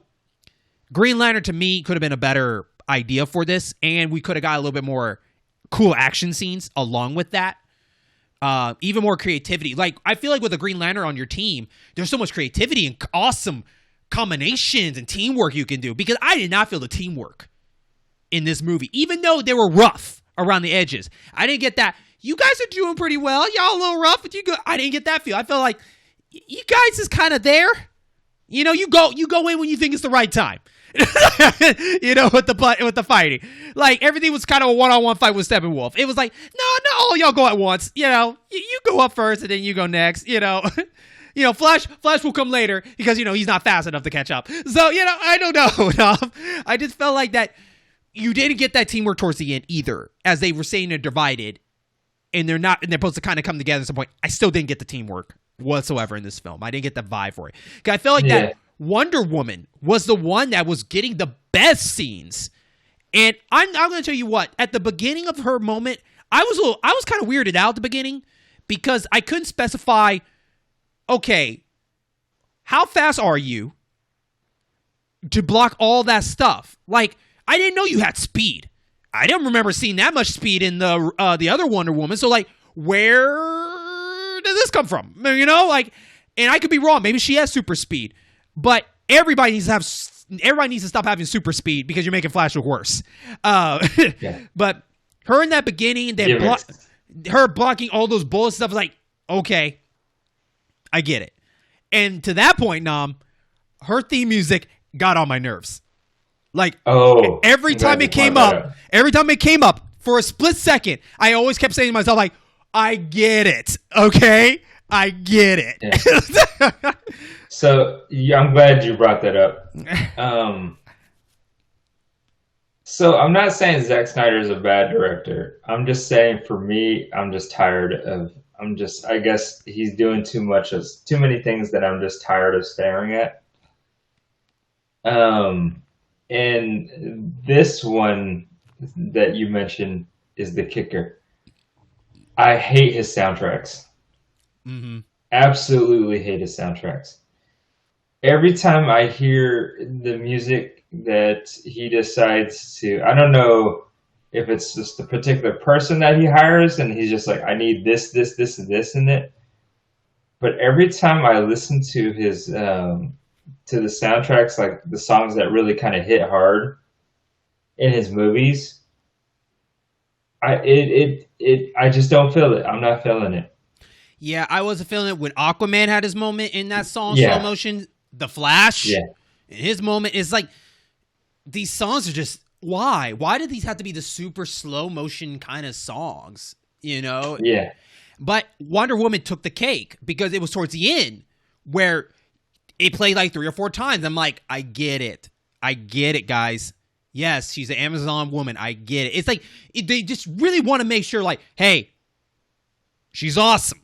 Green Lantern to me could have been a better idea for this, and we could have got a little bit more cool action scenes along with that. Even more creativity. Like, I feel like with a Green Lantern on your team, there's so much creativity and awesome combinations and teamwork you can do, because I did not feel the teamwork in this movie, even though they were rough around the edges. I didn't get that. You guys are doing pretty well. Y'all a little rough, but you go. I didn't get that feel. I felt like you guys is kind of there. You know, you go in when you think it's the right time. You know, with the fighting, like everything was kind of a one-on-one fight with Steppenwolf. It was like, no, all y'all go at once. You know, you go up first and then you go next. You know, you know, Flash will come later because, you know, he's not fast enough to catch up. So, you know, I don't know. I just felt like that you didn't get that teamwork towards the end either, as they were saying they're divided and they're supposed to kind of come together at some point. I still didn't get the teamwork whatsoever in this film. I didn't get the vibe for it. I felt like that Wonder Woman was the one that was getting the best scenes. And I'm going to tell you what, at the beginning of her moment, I was kind of weirded out at the beginning because I couldn't specify, okay, how fast are you to block all that stuff? Like, I didn't know you had speed. I didn't remember seeing that much speed in the other Wonder Woman. So, like, where does this come from? You know, like, and I could be wrong. Maybe she has super speed. But everybody needs to stop having super speed because you're making Flash look worse. But her in that beginning, her blocking all those bullets stuff, was like, okay, I get it. And to that point, Nam, her theme music got on my nerves. Like, every time it came up for a split second, I always kept saying to myself, like, I get it. Okay, I get it. Yeah. So I'm glad you brought that up. So I'm not saying Zack Snyder is a bad director. I'm just saying, for me, I'm just tired of. I guess he's doing too many things that I'm just tired of staring at. And this one that you mentioned is the kicker. I hate his soundtracks. Mm-hmm. Absolutely hate his soundtracks. Every time I hear the music that he decides to, I don't know if it's just the particular person that he hires and he's just like, I need this, and this in it. But every time I listen to his, to the soundtracks, like the songs that really kind of hit hard in his movies, I just don't feel it. I'm not feeling it. Yeah, I wasn't feeling it when Aquaman had his moment in that song, slow motion. The Flash, his moment is like, these songs are just, why? Why do these have to be the super slow motion kind of songs? You know? Yeah. But Wonder Woman took the cake because it was towards the end where it played like 3 or 4 times. I'm like, I get it. I get it, guys. Yes, she's an Amazon woman. I get it. It's like, they just really want to make sure, like, hey, she's awesome.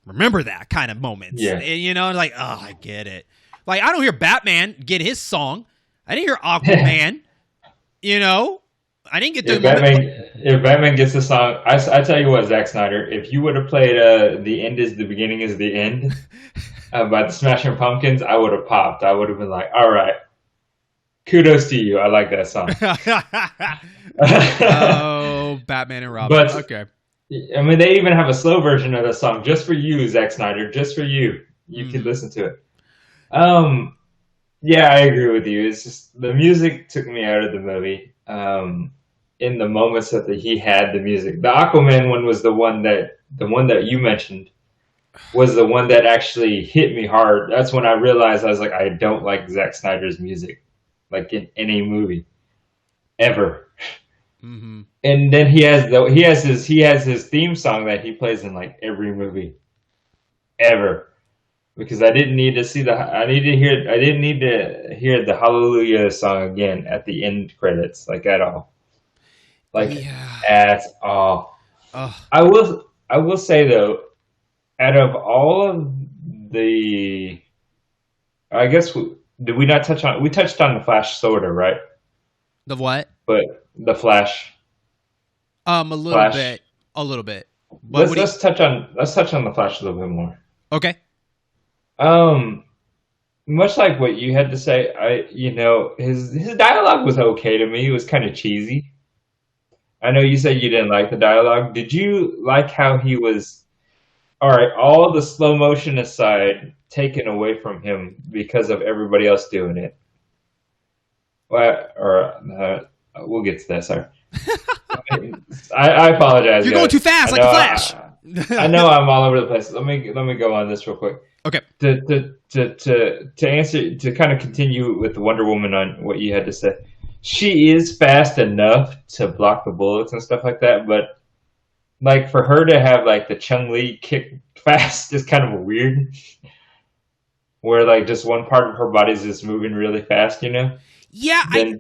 Remember that kind of moments. Yeah. And, you know, like, oh, I get it. Like, I don't hear Batman get his song. I didn't hear Aquaman. You know? I didn't get the if Batman gets the song, I tell you what, Zack Snyder, if you would have played The End is the Beginning is the End by the Smashing Pumpkins, I would have popped. I would have been like, all right, kudos to you. I like that song. Oh, Batman and Robin. But, okay. I mean, they even have a slow version of the song just for you, Zack Snyder, just for you. You can listen to it. Yeah, I agree with you. It's just the music took me out of the movie. In the moments that he had the music, the Aquaman one was the one that you mentioned was the one that actually hit me hard. That's when I realized I was like, I don't like Zack Snyder's music, like in any movie, ever. And then he has his theme song that he plays in like every movie ever. Because I didn't need to hear the Hallelujah song again at the end credits, like at all. Like at all. I will say though, out of all of the, I guess we touched on the Flash sort of, right? The what? But the Flash. A little bit. But let's touch on the Flash a little bit more. Okay. Much like what you had to say, his dialogue was okay to me. It was kind of cheesy. I know you said you didn't like the dialogue. Did you like how he was? All right, all the slow motion aside, taken away from him because of everybody else doing it. We'll get to that. Sorry, I apologize. You're going too fast, like the Flash. I know I'm all over the place. Let me go on this real quick. Okay. To answer, to kind of continue with Wonder Woman on what you had to say, she is fast enough to block the bullets and stuff like that, but like for her to have like the Chun-Li kick fast is kind of weird. Where like just one part of her body is just moving really fast, you know? Yeah, I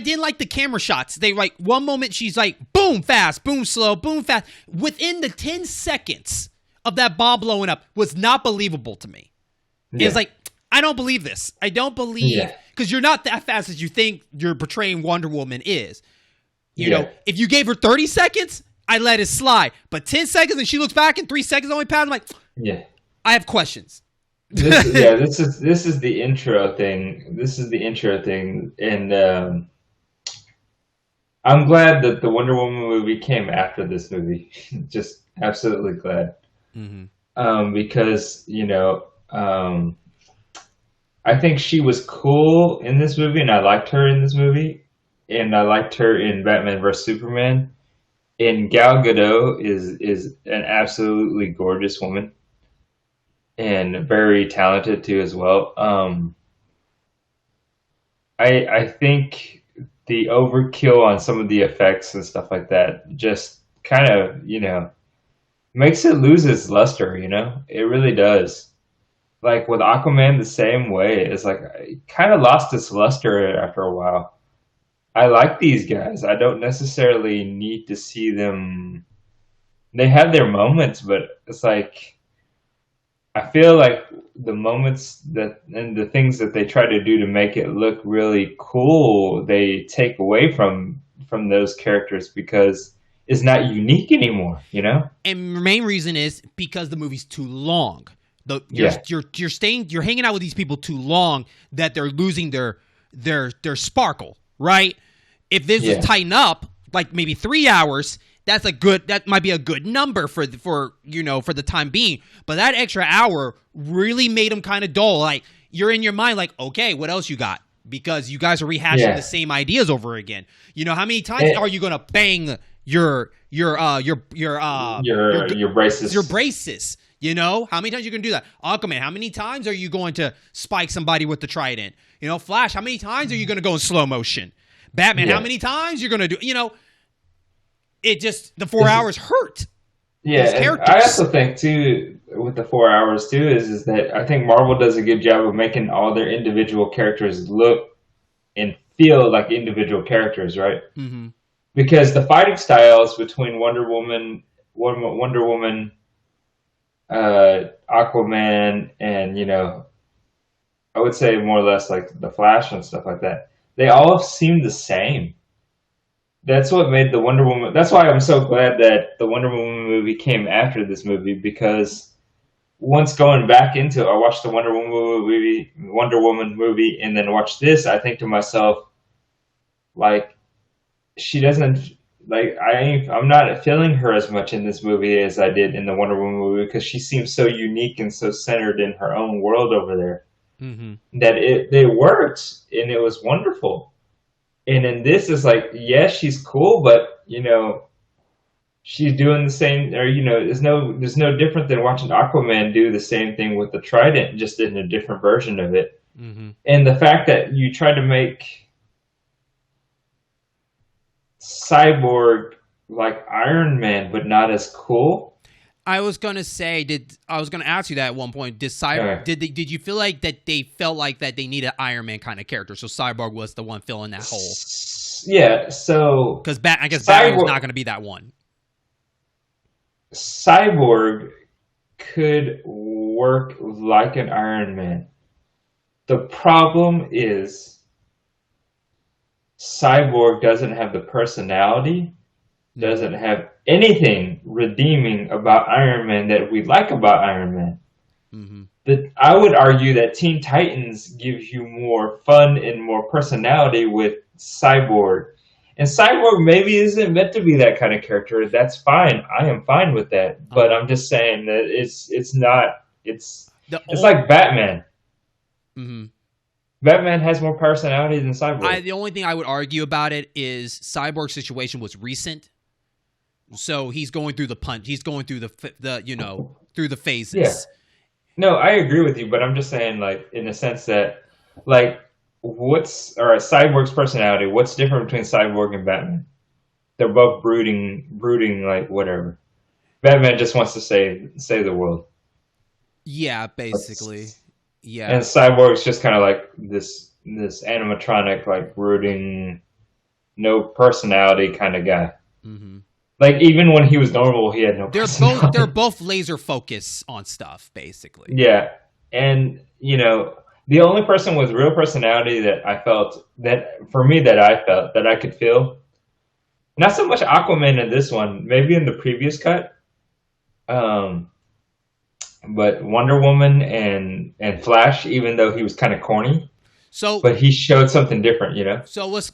didn't like the camera shots. They like one moment she's like boom fast, boom slow, boom fast. Within the 10 seconds of that bomb blowing up was not believable to me. Yeah. It's like, I don't believe this. I don't believe, because you're not that fast as you think you're portraying Wonder Woman is. You know, if you gave her 30 seconds, I let it slide. But 10 seconds and she looks back and 3 seconds only passed, I'm like, I have questions. This is the intro thing. And I'm glad that the Wonder Woman movie came after this movie. Just absolutely glad. Because, I think she was cool in this movie, and I liked her in this movie, and I liked her in Batman vs Superman. And Gal Gadot is an absolutely gorgeous woman, and very talented too as well. I think the overkill on some of the effects and stuff like that just kind of makes it lose its luster. It really does. Like with Aquaman, the same way. It's like it kind of lost its luster after a while. I like these guys. I don't necessarily need to see them. They have their moments, but it's like I feel like the moments and the things that they try to do to make it look really cool, they take away from those characters because it's not unique anymore, And the main reason is because the movie's too long. You're hanging out with these people too long that they're losing their sparkle, right? If this was tightened up, like maybe 3 hours, that might be a good number for the time being. But that extra hour really made them kind of dull. Like you're in your mind, like, okay, what else you got? Because you guys are rehashing the same ideas over again. How many times are you gonna bang your braces? Your braces. How many times are you going to do that? Aquaman, how many times are you going to spike somebody with the trident? Flash, how many times are you going to go in slow motion? Batman, how many times you're going to do, it just, the 4 hours hurt. Yeah, I also think too, with the 4 hours too, is that I think Marvel does a good job of making all their individual characters look and feel like individual characters, right? Mm-hmm. Because the fighting styles between Wonder Woman, Aquaman, and I would say more or less like the Flash and stuff like that, they all seem the same. That's what made the Wonder Woman. That's why I'm so glad that the Wonder Woman movie came after this movie, because once going back into, I watched the Wonder Woman movie, and then watched this, I think to myself, like, she doesn't. Like I'm not feeling her as much in this movie as I did in the Wonder Woman movie, because she seems so unique and so centered in her own world over there, that it worked and it was wonderful. And in this is like, yes, she's cool, but she's doing the same, or there's no different than watching Aquaman do the same thing with the trident, just in a different version of it. And the fact that you try to make Cyborg like Iron Man, but not as cool. I was gonna ask you that at one point. Did you feel like that they felt like that they needed an Iron Man kind of character? So Cyborg was the one filling that hole. Yeah. So because I guess Batman's not gonna be that one. Cyborg could work like an Iron Man. The problem is Cyborg doesn't have the personality, doesn't have anything redeeming about Iron Man that we like about Iron Man. Mm-hmm. I would argue that Teen Titans gives you more fun and more personality with Cyborg. And Cyborg maybe isn't meant to be that kind of character. That's fine. I am fine with that. But I'm just saying that it's like Batman. Mm-hmm. Batman has more personality than Cyborg. The only thing I would argue about it is Cyborg's situation was recent. So he's going through the punch. He's going through through the phases. Yeah. No, I agree with you, but I'm just saying, like, in the sense that, like, Cyborg's personality, what's different between Cyborg and Batman? They're both brooding, like, whatever. Batman just wants to save the world. Yeah, basically. Yeah. And Cyborg's just kind of like this animatronic, like, brooding, no personality kind of guy. Mm-hmm. Like, even when he was normal, he had no personality. They're both laser focused on stuff, basically. Yeah. And, the only person with real personality that I could feel, not so much Aquaman in this one, maybe in the previous cut, but Wonder Woman and Flash, even though he was kind of corny. But he showed something different, So let's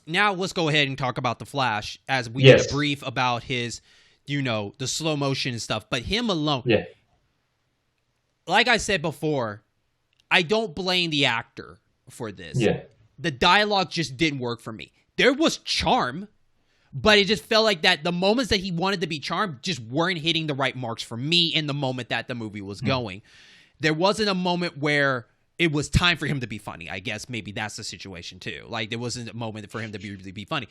go ahead and talk about the Flash as we did a brief about his, the slow motion and stuff. But him alone, like I said before, I don't blame the actor for this. Yeah, the dialogue just didn't work for me. There was charm, but it just felt like that the moments that he wanted to be charmed just weren't hitting the right marks for me in the moment that the movie was going. There wasn't a moment where it was time for him to be funny. I guess maybe that's the situation too. Like, there wasn't a moment for him to really be funny.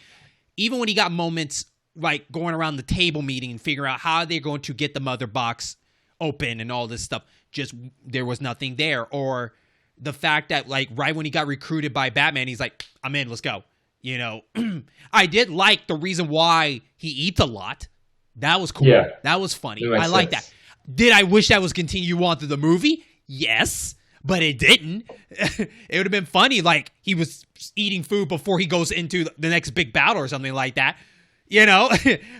Even when he got moments like going around the table meeting and figuring out how they're going to get the mother box open and all this stuff, just there was nothing there. Or the fact that, like, right when he got recruited by Batman, he's like, I'm in, let's go. I did like the reason why he eats a lot. That was cool. Yeah, that was funny. I like that. Did I wish that was continue on through the movie? Yes. But it didn't. It would have been funny, like, he was eating food before he goes into the next big battle or something like that.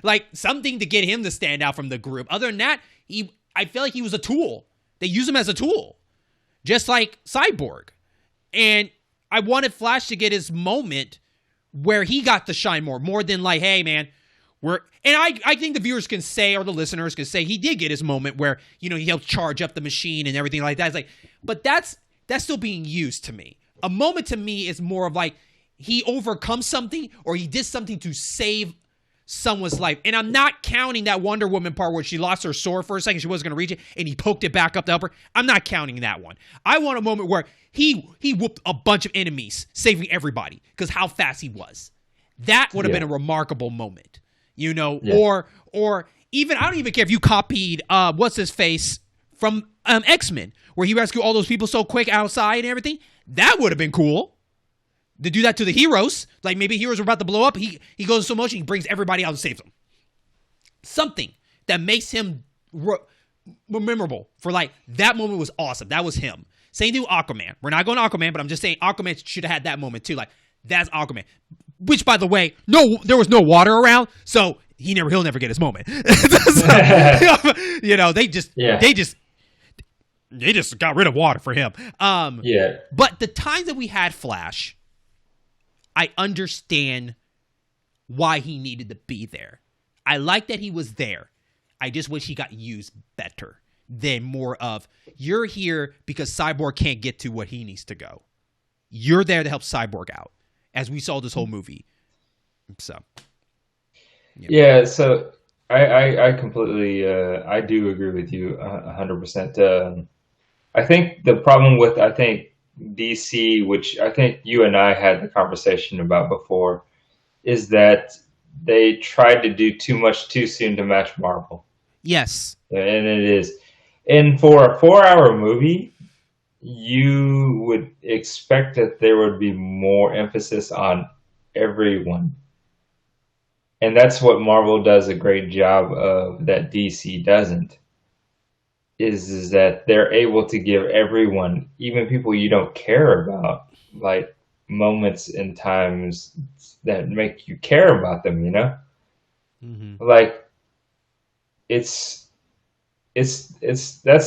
Like, something to get him to stand out from the group. Other than that, I feel like he was a tool. They use him as a tool. Just like Cyborg. And I wanted Flash to get his moment where he got to shine more than like, hey, man, I think the viewers can say, or the listeners can say, he did get his moment where, he helped charge up the machine and everything like that. It's like, but that's still being used to me. A moment to me is more of like, he overcomes something or he did something to save someone's life. And I'm not counting that Wonder Woman part where she lost her sword for a second, she wasn't going to reach it, and he poked it back up to help her. I'm not counting that one. I want a moment where he whooped a bunch of enemies, saving everybody, because how fast he was. That would have been a remarkable moment. Or even, I don't even care if you copied what's his face from X-Men, where he rescued all those people so quick outside and everything. That would have been cool to do that to the heroes. Like, maybe heroes are about to blow up, he goes in slow motion, he brings everybody out and saves them. Something that makes him memorable for, like, that moment was awesome. That was him. Same thing with Aquaman. We're not going to Aquaman, but I'm just saying Aquaman should have had that moment too. Like, that's Aquaman. Which, by the way, there was no water around, so he'll never get his moment. They just got rid of water for him. But the times that we had Flash, I understand why he needed to be there. I like that he was there. I just wish he got used better than more of, you're here because Cyborg can't get to what he needs to go. You're there to help Cyborg out, as we saw this whole movie. So, so I completely, I do agree with you 100%. I think the problem with, DC, which I think you and I had the conversation about before, is that they tried to do too much too soon to match Marvel. Yes. And it is. And for a 4-hour movie, you would expect that there would be more emphasis on everyone. And that's what Marvel does a great job of that DC doesn't. Is that they're able to give everyone, even people you don't care about, like moments and times that make you care about them, you know? Mm-hmm. Like it's that's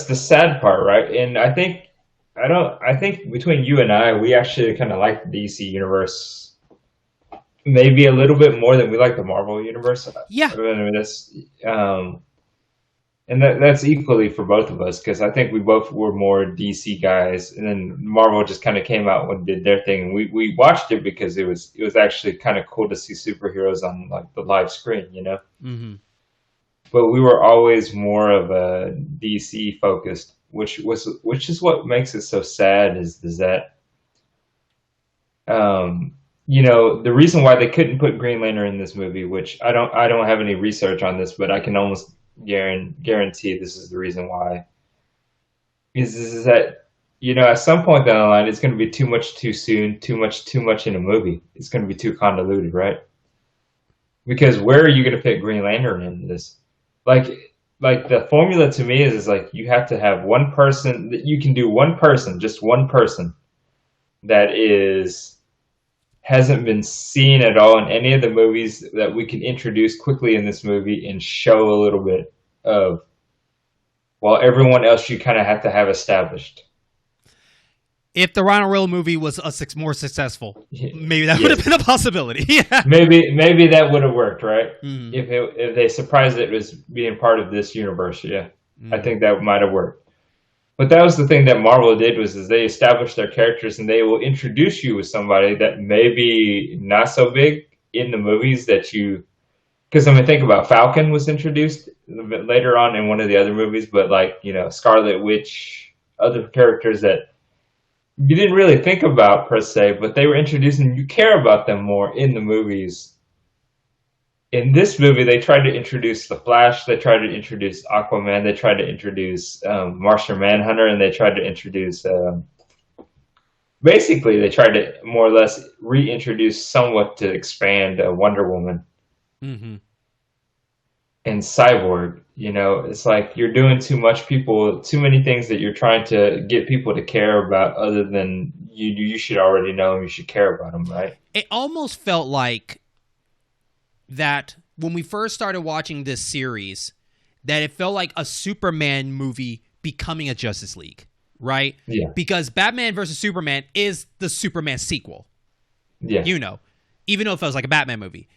the sad part, right? And I think between you and I, we actually kind of like the DC universe maybe a little bit more than we like the Marvel universe. Yeah. I mean, and that's equally for both of us, because I think we both were more DC guys, and then Marvel just kind of came out and did their thing. And we watched it because it was actually kind of cool to see superheroes on like the live screen, you know. Mm-hmm. But we were always more of a DC focused, which is what makes it so sad. Is that you know, the reason why they couldn't put Green Lantern in this movie, which I don't have any research on this, but I can almost guarantee this is the reason why, is that, you know, at some point down the line it's going to be too much too soon, too much in a movie. It's going to be too convoluted, right? Because where are you going to fit Green Lantern into this? Like the formula to me is like you have to have one person that you can do, just one person that hasn't been seen at all in any of the movies that we can introduce quickly in this movie and show a little bit of, while everyone else you kind of have to have established. If the Rhino Rail movie was more successful, maybe that would have been a possibility. Yeah. Maybe that would have worked, right? Mm-hmm. If they surprised it as being part of this universe, yeah. Mm-hmm. I think that might have worked. But that was the thing that Marvel did, was they established their characters and they will introduce you with somebody that may be not so big in the movies that you... Because, I mean, think about Falcon was introduced a bit later on in one of the other movies, but like, you know, Scarlet Witch, other characters that you didn't really think about per se, but they were introduced and you care about them more in the movies. In this movie, they tried to introduce the Flash, they tried to introduce Aquaman, they tried to introduce Martian Manhunter, and they tried to introduce... basically, they tried to more or less reintroduce somewhat to expand Wonder Woman. Mm-hmm. And Cyborg. You know, it's like you're doing too many things that you're trying to get people to care about, other than you should already know them, you should care about them, right? It almost felt like that when we first started watching this series, that it felt like a Superman movie becoming a Justice League, right? Yeah. Because Batman versus Superman is the Superman sequel. Yeah. You know, even though it feels like a Batman movie.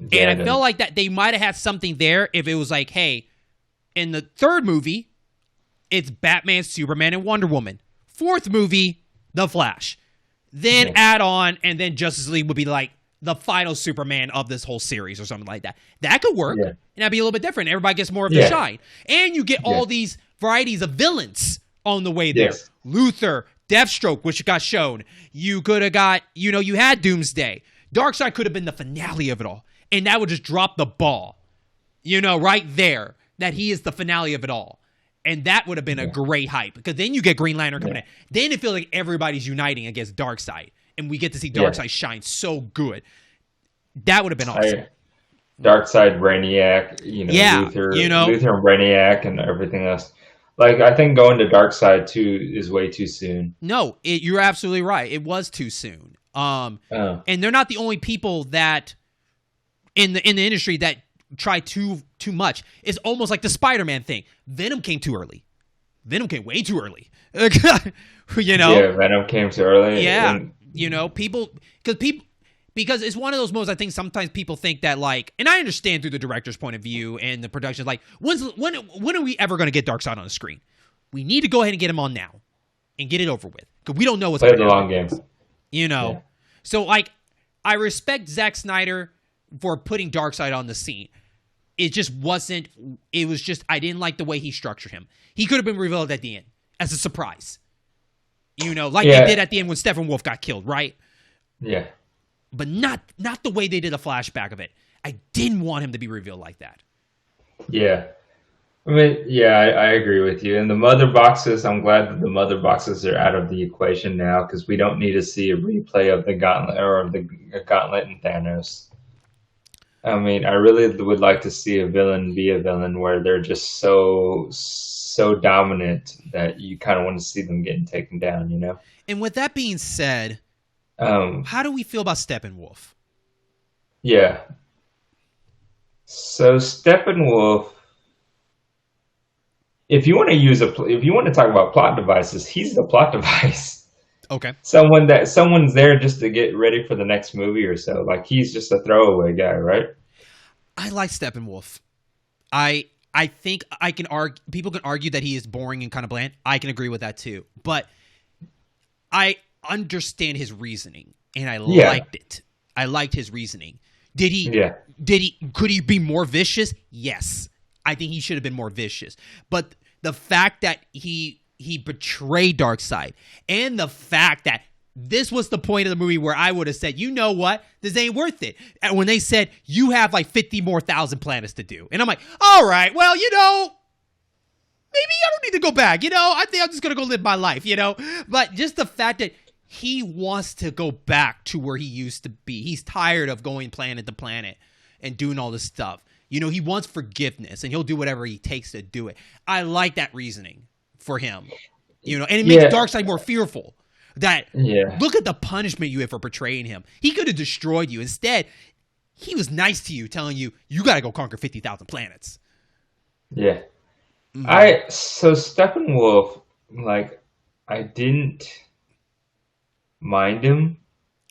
Yeah, and I felt like that they might have had something there if it was like, hey, in the third movie, it's Batman, Superman, and Wonder Woman. Fourth movie, The Flash. Then add on, and then Justice League would be like the final Superman of this whole series or something like that. That could work, and that'd be a little bit different. Everybody gets more of the shine. And you get all these varieties of villains on the way there. Yes. Luther, Deathstroke, which got shown. You could have got, you know, you had Doomsday. Darkseid could have been the finale of it all. And that would just drop the ball, you know, right there, that he is the finale of it all. And that would have been a great hype, because then you get Green Lantern coming in. Then it feels like everybody's uniting against Darkseid, and we get to see Darkseid shine so good. That would have been awesome. Darkseid, Brainiac, you know, Luther and Brainiac and everything else. Like, I think going to Darkseid too is way too soon. No, you're absolutely right. It was too soon. And they're not the only people that in the industry that try too much. It's almost like the Spider-Man thing. Venom came too early. Venom came way too early. You know? Yeah, Venom came too early. Yeah. You know, because it's one of those movies, I think sometimes people think that, like, and I understand through the director's point of view and the production, like, when are we ever going to get Darkseid on the screen? We need to go ahead and get him on now and get it over with, because we don't know what's going to happen. Play the long game. You know? Yeah. So, like, I respect Zack Snyder for putting Darkseid on the scene. It just wasn't, it was just, I didn't like the way he structured him. He could have been revealed at the end as a surprise. You know, like they did at the end when Steppenwolf got killed, right? Yeah. But not the way they did a flashback of it. I didn't want him to be revealed like that. Yeah. I mean, yeah, I agree with you. And the mother boxes, I'm glad that the mother boxes are out of the equation now because we don't need to see a replay of the Gauntlet or the Gauntlet and Thanos. I mean, I really would like to see a villain be a villain where they're just so dominant that you kind of want to see them getting taken down, you know? And with that being said, how do we feel about Steppenwolf? Yeah. So Steppenwolf, if you want to talk about plot devices, he's the plot device. Okay. Someone's there just to get ready for the next movie or so. Like he's just a throwaway guy, right? I like Steppenwolf. I think I can argue. People can argue that he is boring and kind of bland. I can agree with that too. But I understand his reasoning, and I liked it. I liked his reasoning. Did he? Yeah. Could he be more vicious? Yes. I think he should have been more vicious. But the fact that he betrayed Darkseid, and the fact that this was the point of the movie where I would have said, you know what? This ain't worth it. And when they said, you have like 50 more thousand planets to do. And I'm like, all right, well, maybe I don't need to go back. I think I'm just going to go live my life, But just the fact that he wants to go back to where he used to be. He's tired of going planet to planet and doing all this stuff. He wants forgiveness, and he'll do whatever he takes to do it. I like that reasoning for him, and it makes Darkseid more fearful. Look at the punishment you had for betraying him. He could have destroyed you. Instead, he was nice to you, telling you got to go conquer 50,000 planets. Yeah. Mm-hmm. So Steppenwolf, I didn't mind him.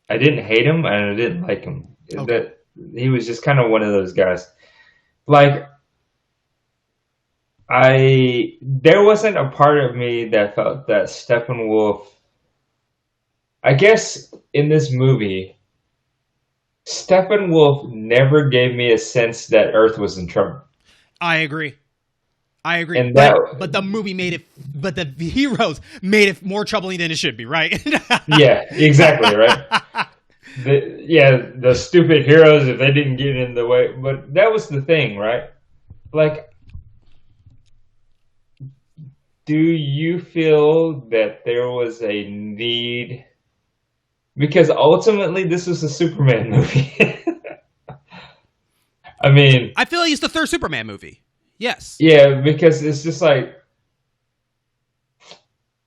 I didn't hate him, and I didn't like him. Okay. That he was just kind of one of those guys. There wasn't a part of me that felt that Steppenwolf, I guess in this movie, Steppenwolf never gave me a sense that Earth was in trouble. I agree. And but the movie but the heroes made it more troubling than it should be, right? Yeah, exactly, right? The stupid heroes, if they didn't get in the way. But that was the thing, right? Do you feel that there was a need? Because ultimately, this was a Superman movie. I mean, I feel like it's the third Superman movie. Yes. Yeah, because it's just like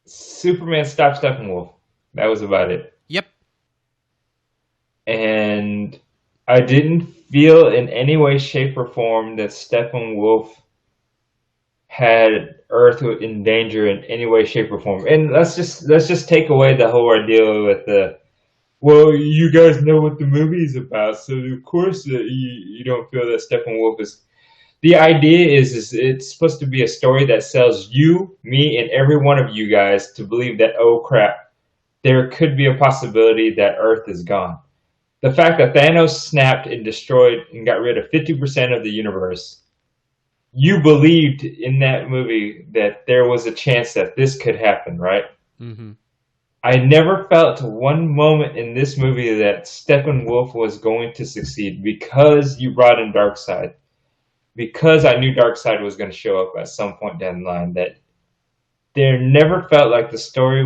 Superman stopped Steppenwolf. That was about it. Yep. And I didn't feel in any way, shape, or form that Steppenwolf had Earth in danger in any way, shape, or form. And let's just take away the whole ordeal with well, you guys know what the movie is about, so of course you don't feel that Steppenwolf is. The idea is it's supposed to be a story that sells you, me, and every one of you guys to believe that, oh crap, there could be a possibility that Earth is gone. The fact that Thanos snapped and destroyed and got rid of 50% of the universe, you believed in that movie that there was a chance that this could happen, right? Mm-hmm. I never felt one moment in this movie that Steppenwolf was going to succeed because you brought in Darkseid. Because I knew Darkseid was going to show up at some point down the line, that there never felt like the story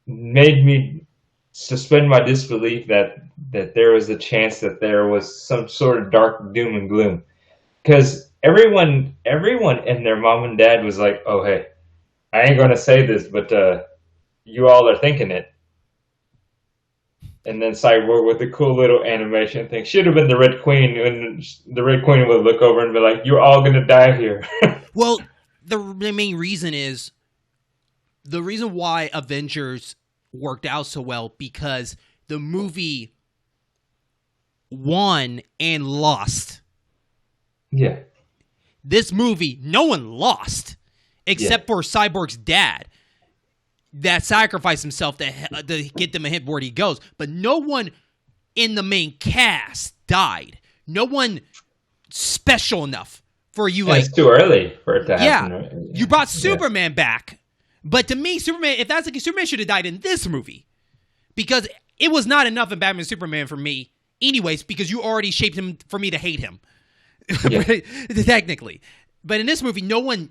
made me suspend my disbelief that there was a chance that there was some sort of dark doom and gloom. Because everyone and their mom and dad was like, oh, hey, I ain't going to say this, but you all are thinking it. And then Cyborg with the cool little animation thing. Should have been the Red Queen, and the Red Queen would look over and be like, you're all going to die here. Well, the main reason is, the reason why Avengers worked out so well, because the movie won and lost. Yeah. This movie, no one lost, except for Cyborg's dad, that sacrificed himself to get them ahead where he goes. But no one in the main cast died. No one special enough for you. It's too early for it to happen. Right? You brought Superman back. But to me, Superman, if that's the case, Superman should have died in this movie. Because it was not enough in Batman and Superman for me anyways, because you already shaped him for me to hate him. Yeah. Technically. But in this movie, you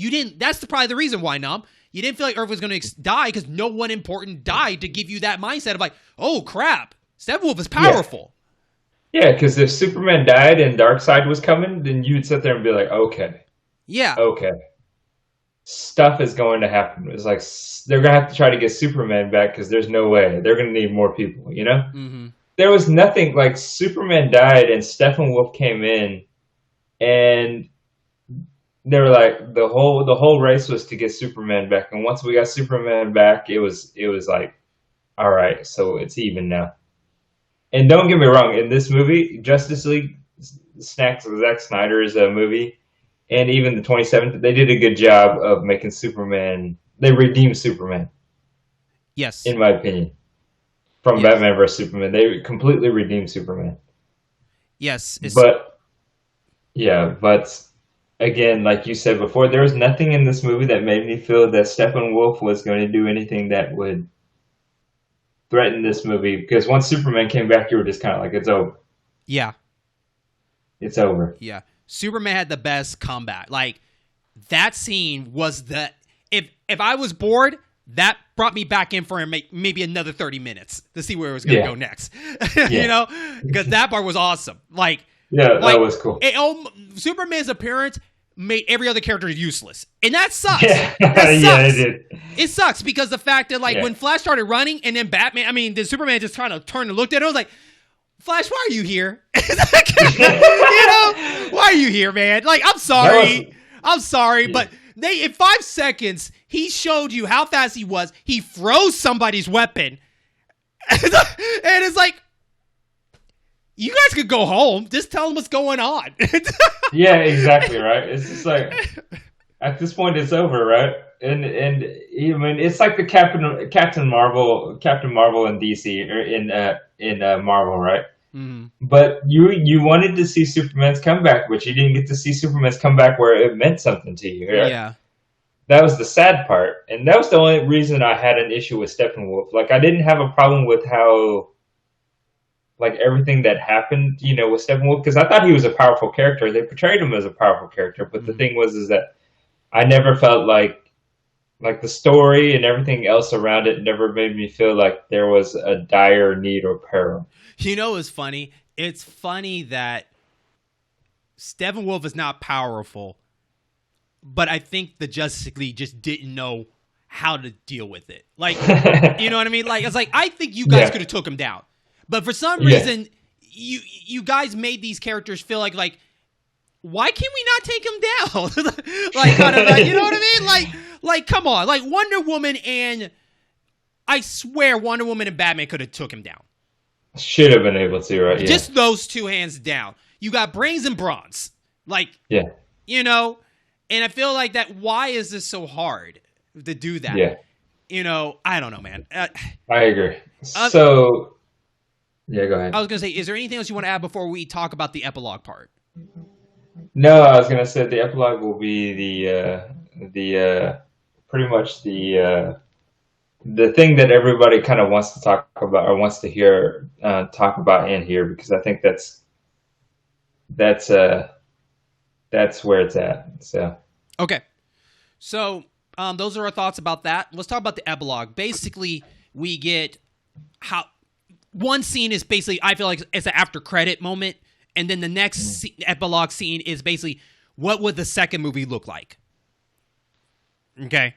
didn't, that's probably the reason why, Nom. You didn't feel like Earth was going to die because no one important died to give you that mindset of like, oh crap, Steppenwolf is powerful. Yeah, because if Superman died and Darkseid was coming, then you'd sit there and be like, okay. Yeah. Okay. Stuff is going to happen. It's like they're going to have to try to get Superman back because there's no way. They're going to need more people, you know? Mm-hmm. There was nothing, like Superman died and Steppenwolf came in and they were like, the whole race was to get Superman back. And once we got Superman back, it was like, all right, so it's even now. And don't get me wrong, in this movie, Justice League, Zack Snyder's movie, and even the 27th, they did a good job of making Superman. They redeemed Superman. Yes. In my opinion. From Batman vs. Superman. They completely redeemed Superman. Yes. But again, like you said before, there was nothing in this movie that made me feel that Steppenwolf was going to do anything that would threaten this movie, because once Superman came back, you were just kind of like, it's over. Yeah. It's over. Yeah. Superman had the best comeback. Like, that scene was if I was bored, that brought me back in for maybe another 30 minutes to see where it was going to go next. You know? Because that part was awesome. Like, that was cool. Superman's appearance made every other character useless. And that sucks. Yeah, that sucks. Yeah, it did. It sucks because the fact that, like, when Flash started running and then then Superman just kind of turned and looked at him, I was like, Flash, why are you here? You know? Why are you here, man? Like, I'm sorry. But in 5 seconds, he showed you how fast he was. He froze somebody's weapon. And it's like, you guys could go home. Just tell them what's going on. Yeah, exactly, right? It's just like, at this point, it's over, right? And I mean, it's like the Captain Marvel in DC or in Marvel, right? Mm-hmm. But you wanted to see Superman's comeback, but you didn't get to see Superman's comeback where it meant something to you. Right? Yeah, that was the sad part, and that was the only reason I had an issue with Steppenwolf. Like, I didn't have a problem with how, like, everything that happened, you know, with Steppenwolf, because I thought he was a powerful character. They portrayed him as a powerful character, but the thing was that I never felt like the story and everything else around it never made me feel like there was a dire need or peril. You know what's funny? It's funny that Steppenwolf is not powerful, but I think the Justice League just didn't know how to deal with it. Like, you know what I mean? Like, it's like, I think you guys could have took him down. But for some reason, you guys made these characters feel like, why can't we not take him down? Like, kind of, like, you know what I mean? Like, come on. Like, Wonder Woman and... I swear Wonder Woman and Batman could have took him down. Should have been able to, right? Yeah. Just those two hands down. You got brains and bronze. Like, you know? And I feel like that, why is this so hard to do that? Yeah. You know, I don't know, man. I agree. So... Yeah, go ahead. I was going to say, is there anything else you want to add before we talk about the epilogue part? No, I was going to say the epilogue will be the pretty much the thing that everybody kind of wants to talk about or wants to hear talk about in here, because I think that's where it's at. So okay, so those are our thoughts about that. Let's talk about the epilogue. Basically, we get how. One scene is basically, I feel like it's an after credit moment. And then the next epilogue scene is basically, what would the second movie look like? Okay.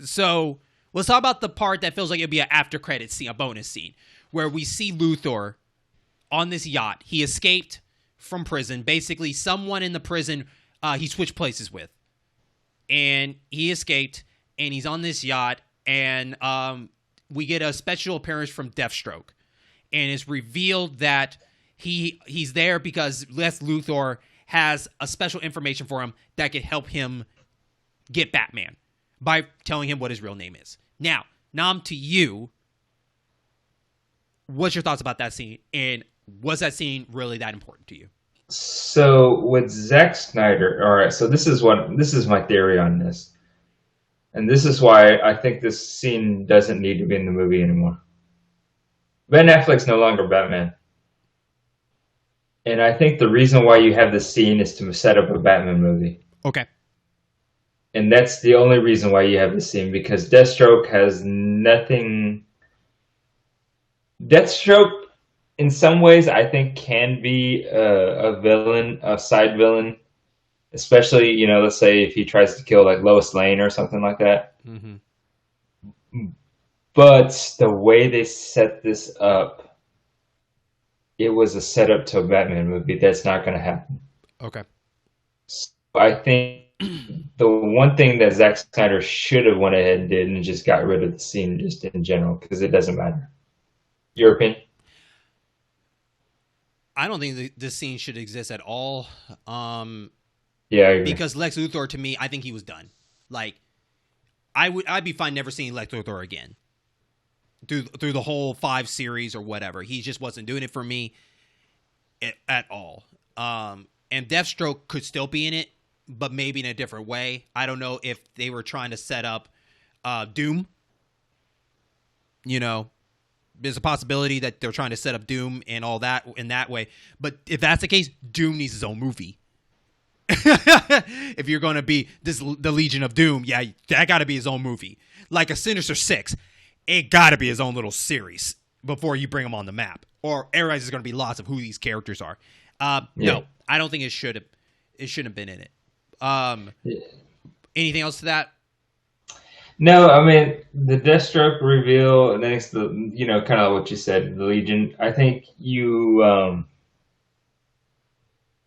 So let's talk about the part that feels like it'd be an after credit scene, a bonus scene, where we see Luthor on this yacht. He escaped from prison. Basically, someone in the prison he switched places with. And he escaped, and he's on this yacht, and we get a special appearance from Deathstroke. And it's revealed that he's there because Lex Luthor has a special information for him that could help him get Batman by telling him what his real name is. Now, Nam, to you, what's your thoughts about that scene? And was that scene really that important to you? So with Zack Snyder, all right, so this is my theory on this. And this is why I think this scene doesn't need to be in the movie anymore. Ben Affleck's no longer Batman. And I think the reason why you have this scene is to set up a Batman movie. Okay. And that's the only reason why you have this scene, because Deathstroke has nothing. Deathstroke, in some ways, I think can be a villain, a side villain, especially, let's say if he tries to kill like Lois Lane or something like that. Mm-hmm. But the way they set this up, it was a setup to a Batman movie. That's not going to happen. Okay. So I think the one thing that Zack Snyder should have went ahead and did and just got rid of the scene just in general, because it doesn't matter. Your opinion? I don't think this scene should exist at all. Yeah, I agree. Because Lex Luthor, to me, I think he was done. Like, I'd be fine never seeing Lex Luthor again. Through the whole 5 series or whatever. He just wasn't doing it for me at all. And Deathstroke could still be in it, but maybe in a different way. I don't know if they were trying to set up Doom. There's a possibility that they're trying to set up Doom and all that in that way. But if that's the case, Doom needs his own movie. If you're going to be the Legion of Doom, yeah, that got to be his own movie. Like a Sinister Six. It got to be his own little series before you bring him on the map. Or everybody's just going to be lots of who these characters are. No, I don't think it shouldn't have been in it. Anything else to that? No, I mean, the Deathstroke reveal, and then it's the, kind of what you said, the Legion. I think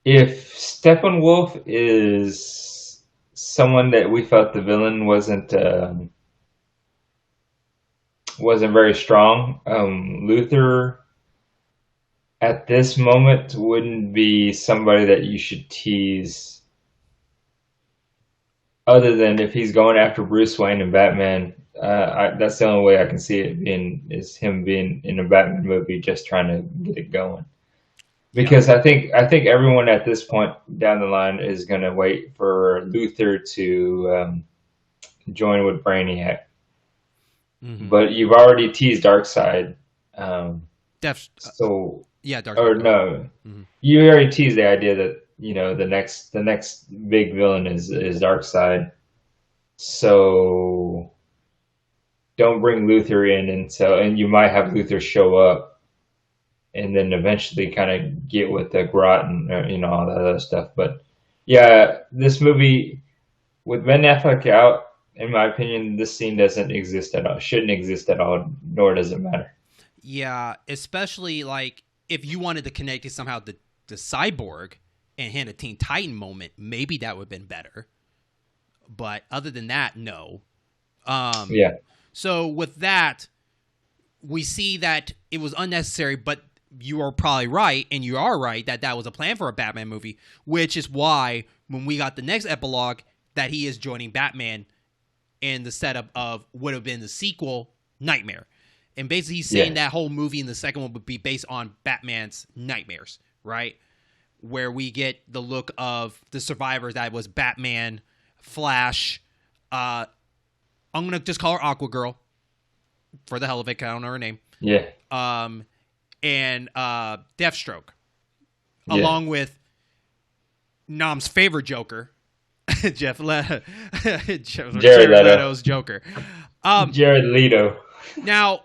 if Steppenwolf is someone that we felt the villain wasn't very strong, Luthor at this moment wouldn't be somebody that you should tease, other than if he's going after Bruce Wayne and Batman. That's the only way I can see it being, is him being in a Batman movie just trying to get it going. Because I think everyone at this point down the line is going to wait for Luthor to join with Brainiac. Mm-hmm. But you've already teased Darkseid. So yeah, Darkseid. Or no, mm-hmm. You already teased the idea that the next big villain is Darkseid. So don't bring Luthor in, and you might have Luthor show up, and then eventually kind of get with the Grot and all that other stuff. But yeah, this movie with Ben Affleck out, in my opinion, this scene doesn't exist at all. Shouldn't exist at all, nor does it matter. Yeah, especially like if you wanted to connect it somehow to Cyborg and hit a Teen Titan moment, maybe that would have been better. But other than that, no. Yeah. So with that, we see that it was unnecessary, but you are probably right, and you are right, that was a plan for a Batman movie, which is why when we got the next epilogue, that he is joining Batman in the setup of would have been the sequel, Nightmare. And basically he's saying that whole movie in the second one would be based on Batman's nightmares, right? Where we get the look of the survivors that was Batman, Flash, I'm going to just call her Aqua Girl for the hell of it, I don't know her name. Yeah. And Deathstroke, along with Nam's favorite Joker, Jared Leto's Joker. Jared Leto. Now,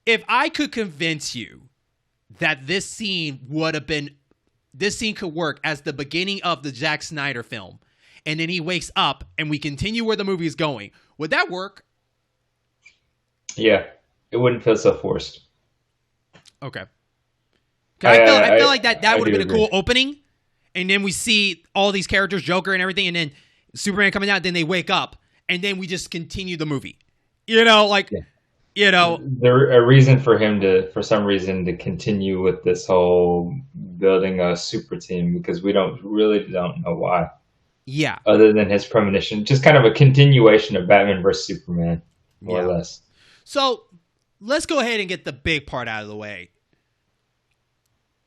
if I could convince you that this scene could work as the beginning of the Zack Snyder film, and then he wakes up and we continue where the movie is going, would that work? Yeah, it wouldn't feel so forced. Okay. I feel like that would have been a cool opening, and then we see all these characters, Joker and everything, and then Superman coming out, then they wake up, and then we just continue the movie. A reason for him for some reason to continue with this whole building a super team, because we don't know why. Yeah. Other than his premonition, just kind of a continuation of Batman versus Superman, more or less. So let's go ahead and get the big part out of the way.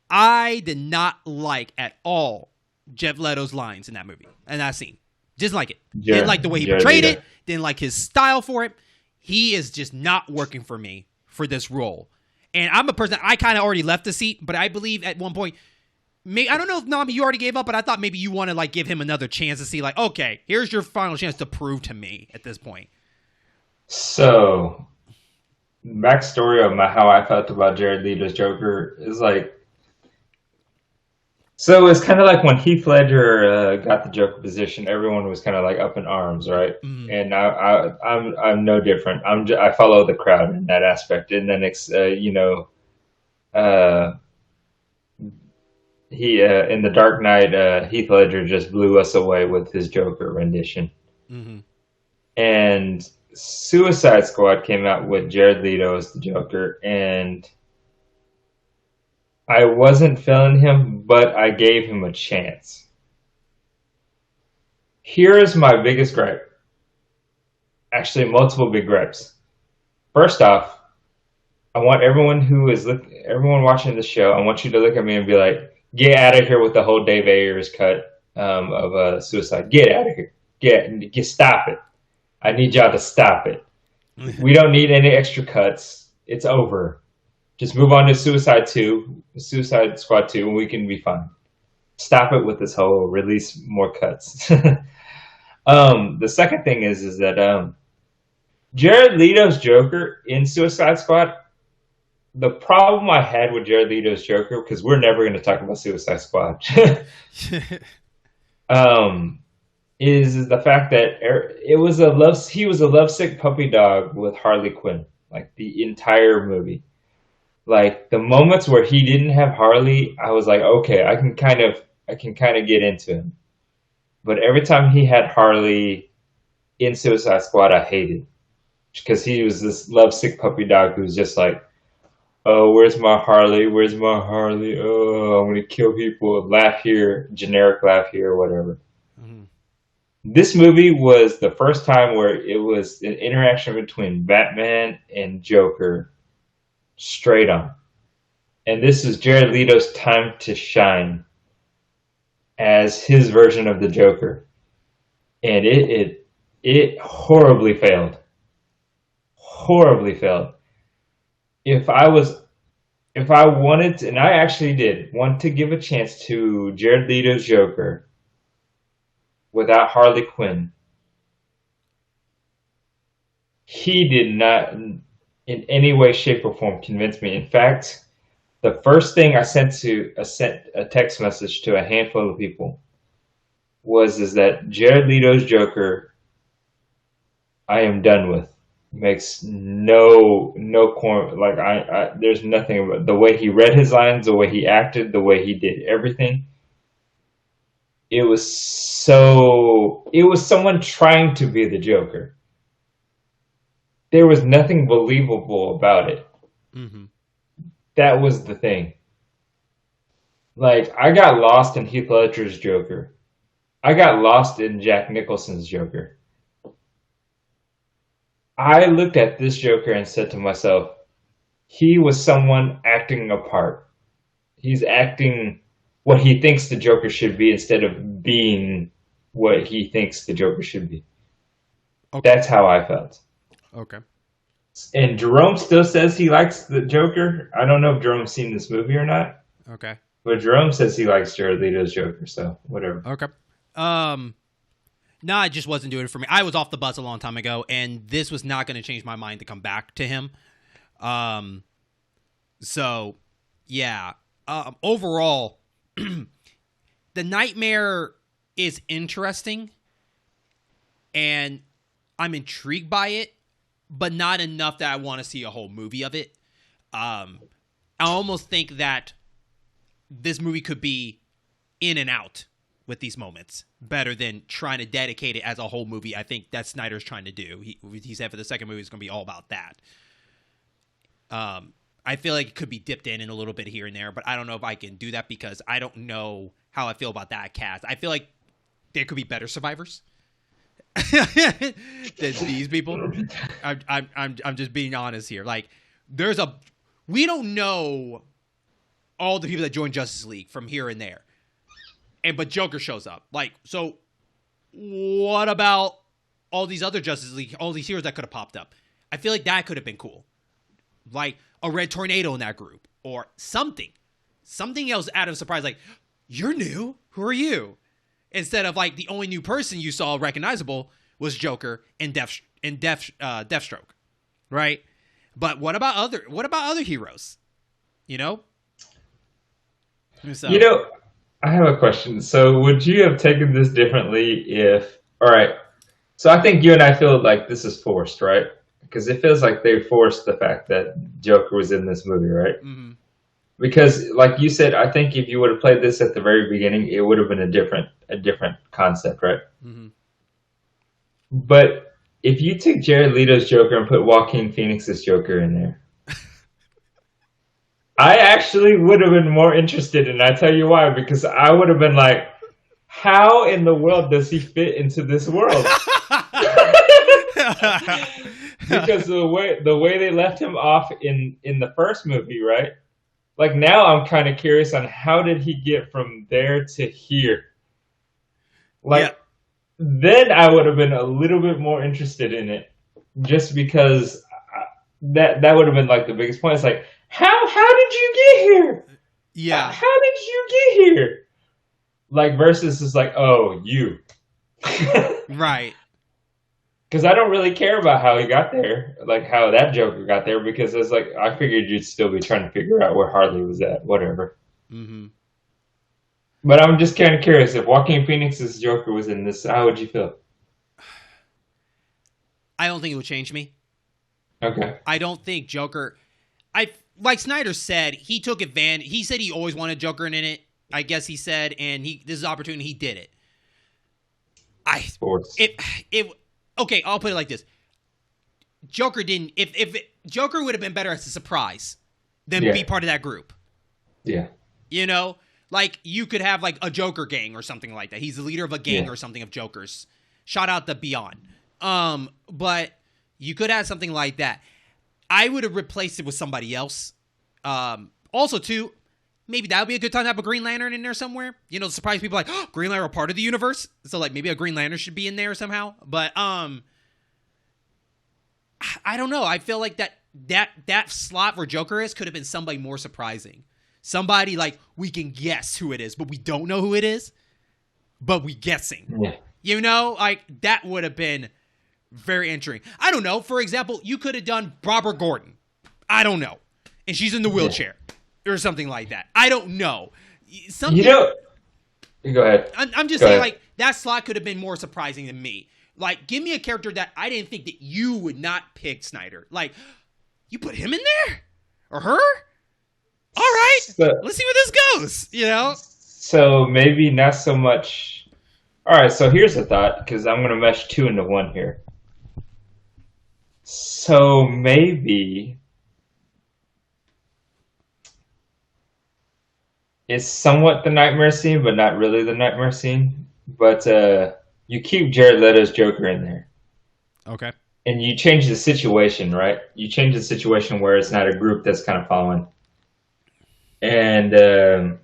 I did not like at all Jared Leto's lines in that movie and that scene. Didn't like it. Didn't like the way he portrayed it. Didn't like his style for it. He is just not working for me for this role. And I'm a person, I kind of already left the seat, but I believe at one point, I don't know if, Nami, you already gave up, but I thought maybe you want to, like, give him another chance to see, like, okay, here's your final chance to prove to me at this point. So, backstory of how I felt about Jared Leto's Joker is, like, so it's kind of like when Heath Ledger got the Joker position, everyone was kind of like up in arms, right? Mm-hmm. And I'm no different. I follow the crowd in that aspect. And then it's he in the Dark Knight, Heath Ledger just blew us away with his Joker rendition. Mm-hmm. And Suicide Squad came out with Jared Leto as the Joker, and I wasn't feeling him, but I gave him a chance. Here's my biggest gripe. Actually, multiple big gripes. First off, I want everyone watching the show, I want you to look at me and be like, get out of here with the whole Dave Ayers cut of Suicide. Get out of here. Stop it. I need y'all to stop it. We don't need any extra cuts. It's over. Just move on to Suicide Squad 2, and we can be fine. Stop it with this whole release more cuts. The second thing is that Jared Leto's Joker in Suicide Squad, the problem I had with Jared Leto's Joker, because we're never going to talk about Suicide Squad, is the fact that he was a lovesick puppy dog with Harley Quinn, like the entire movie. Like the moments where he didn't have Harley, I was like, okay, I can kind of get into him. But every time he had Harley in Suicide Squad, I hated, because he was this lovesick puppy dog who's just like, oh, where's my Harley? Where's my Harley? Oh, I'm gonna kill people. Laugh here, generic laugh here, whatever. Mm-hmm. This movie was the first time where it was an interaction between Batman and Joker. Straight on. And this is Jared Leto's time to shine as his version of the Joker. And it horribly failed. Horribly failed. If I wanted to, and I actually did want to give a chance to Jared Leto's Joker without Harley Quinn, he did not in any way, shape, or form convince me. In fact, the first thing I sent a text message to a handful of people is that Jared Leto's Joker, I am done with. Makes no like I there's nothing about the way he read his lines, the way he acted, the way he did everything. It was someone trying to be the Joker. There was nothing believable about it. Mm-hmm. That was the thing. Like, I got lost in Heath Ledger's Joker. I got lost in Jack Nicholson's Joker. I looked at this Joker and said to myself, he was someone acting a part. He's acting what he thinks the Joker should be instead of being what he thinks the Joker should be. Okay. That's how I felt. Okay. And Jerome still says he likes the Joker. I don't know if Jerome's seen this movie or not. Okay. But Jerome says he likes Jared Leto's Joker, so whatever. Okay. No, it just wasn't doing it for me. I was off the bus a long time ago, and this was not going to change my mind to come back to him. So, yeah. Overall, the Nightmare is interesting, and I'm intrigued by it, but not enough that I want to see a whole movie of it. I almost think that this movie could be in and out with these moments better than trying to dedicate it as a whole movie. I think that's Snyder's trying to do. He said for the second movie it's going to be all about that. I feel like it could be dipped in a little bit here and there, but I don't know if I can do that because I don't know how I feel about that cast. I feel like there could be better survivors than these people. I'm just being honest here. Like, we don't know all the people that joined Justice League from here and there. But Joker shows up. Like, so what about all these other Justice League, all these heroes that could have popped up? I feel like that could have been cool. like a red tornado in that group or something else out of surprise. Like, you're new. Who are you? Instead of like the only new person you saw recognizable was Joker and Deathstroke, right? But what about other heroes? You know. So, I have a question. So would you have taken this differently if? All right. So I think you and I feel like this is forced, right? Because it feels like they forced the fact that Joker was in this movie, right? mm-hmm. Because, like you said, I think if you would have played this at the very beginning, it would have been a different concept, right? Mm-hmm. But if you took Jared Leto's Joker and put Joaquin Phoenix's Joker in there, I actually would have been more interested, and I tell you why. Because I would have been like, how in the world does he fit into this world? Because the way they left him off in the first movie, right? Like, now I'm kind of curious on how did he get from there to here? Like, then I would have been a little bit more interested in it, just because that would have been like the biggest point. It's like, how did you get here? Yeah. How did you get here? Like, versus is like, oh, you. Right. Because I don't really care about how he got there, like how that Joker got there, because it's like, I figured you'd still be trying to figure out where Harley was at, whatever. Mm-hmm. But I'm just kind of curious, if Joaquin Phoenix's Joker was in this, how would you feel? I don't think it would change me. Okay. I don't think Joker... like Snyder said, he took advantage. He said he always wanted Joker in it, I guess he said, and this is opportunity, he did it. Okay, I'll put it like this. Joker didn't... Joker would have been better as a surprise than be part of that group. Yeah. You know? Like, you could have, like, a Joker gang or something like that. He's the leader of a gang or something of Jokers. Shout out to Beyond. But you could have something like that. I would have replaced it with somebody else. Also, too, maybe that would be a good time to have a Green Lantern in there somewhere. You know, surprise people like, oh, Green Lantern are part of the universe. So, like, maybe a Green Lantern should be in there somehow. But, I don't know. I feel like that slot where Joker is could have been somebody more surprising. Somebody, like, we can guess who it is, but we don't know who it is. But we guessing. Yeah. You know? Like, that would have been very intriguing. I don't know. For example, you could have done Barbara Gordon. I don't know. And she's in the wheelchair. Or something like that. I don't know. Go ahead. I'm just saying, like, that slot could have been more surprising than me. Like, give me a character that I didn't think that you would not pick, Snyder. Like, you put him in there? Or her? All right. Let's see where this goes, you know? So maybe not so much... All right, so here's a thought, because I'm going to mesh two into one here. So maybe it's somewhat the nightmare scene, but not really the nightmare scene. But you keep Jared Leto's Joker in there. Okay. And you change the situation, right? You change the situation where it's not a group that's kind of following. And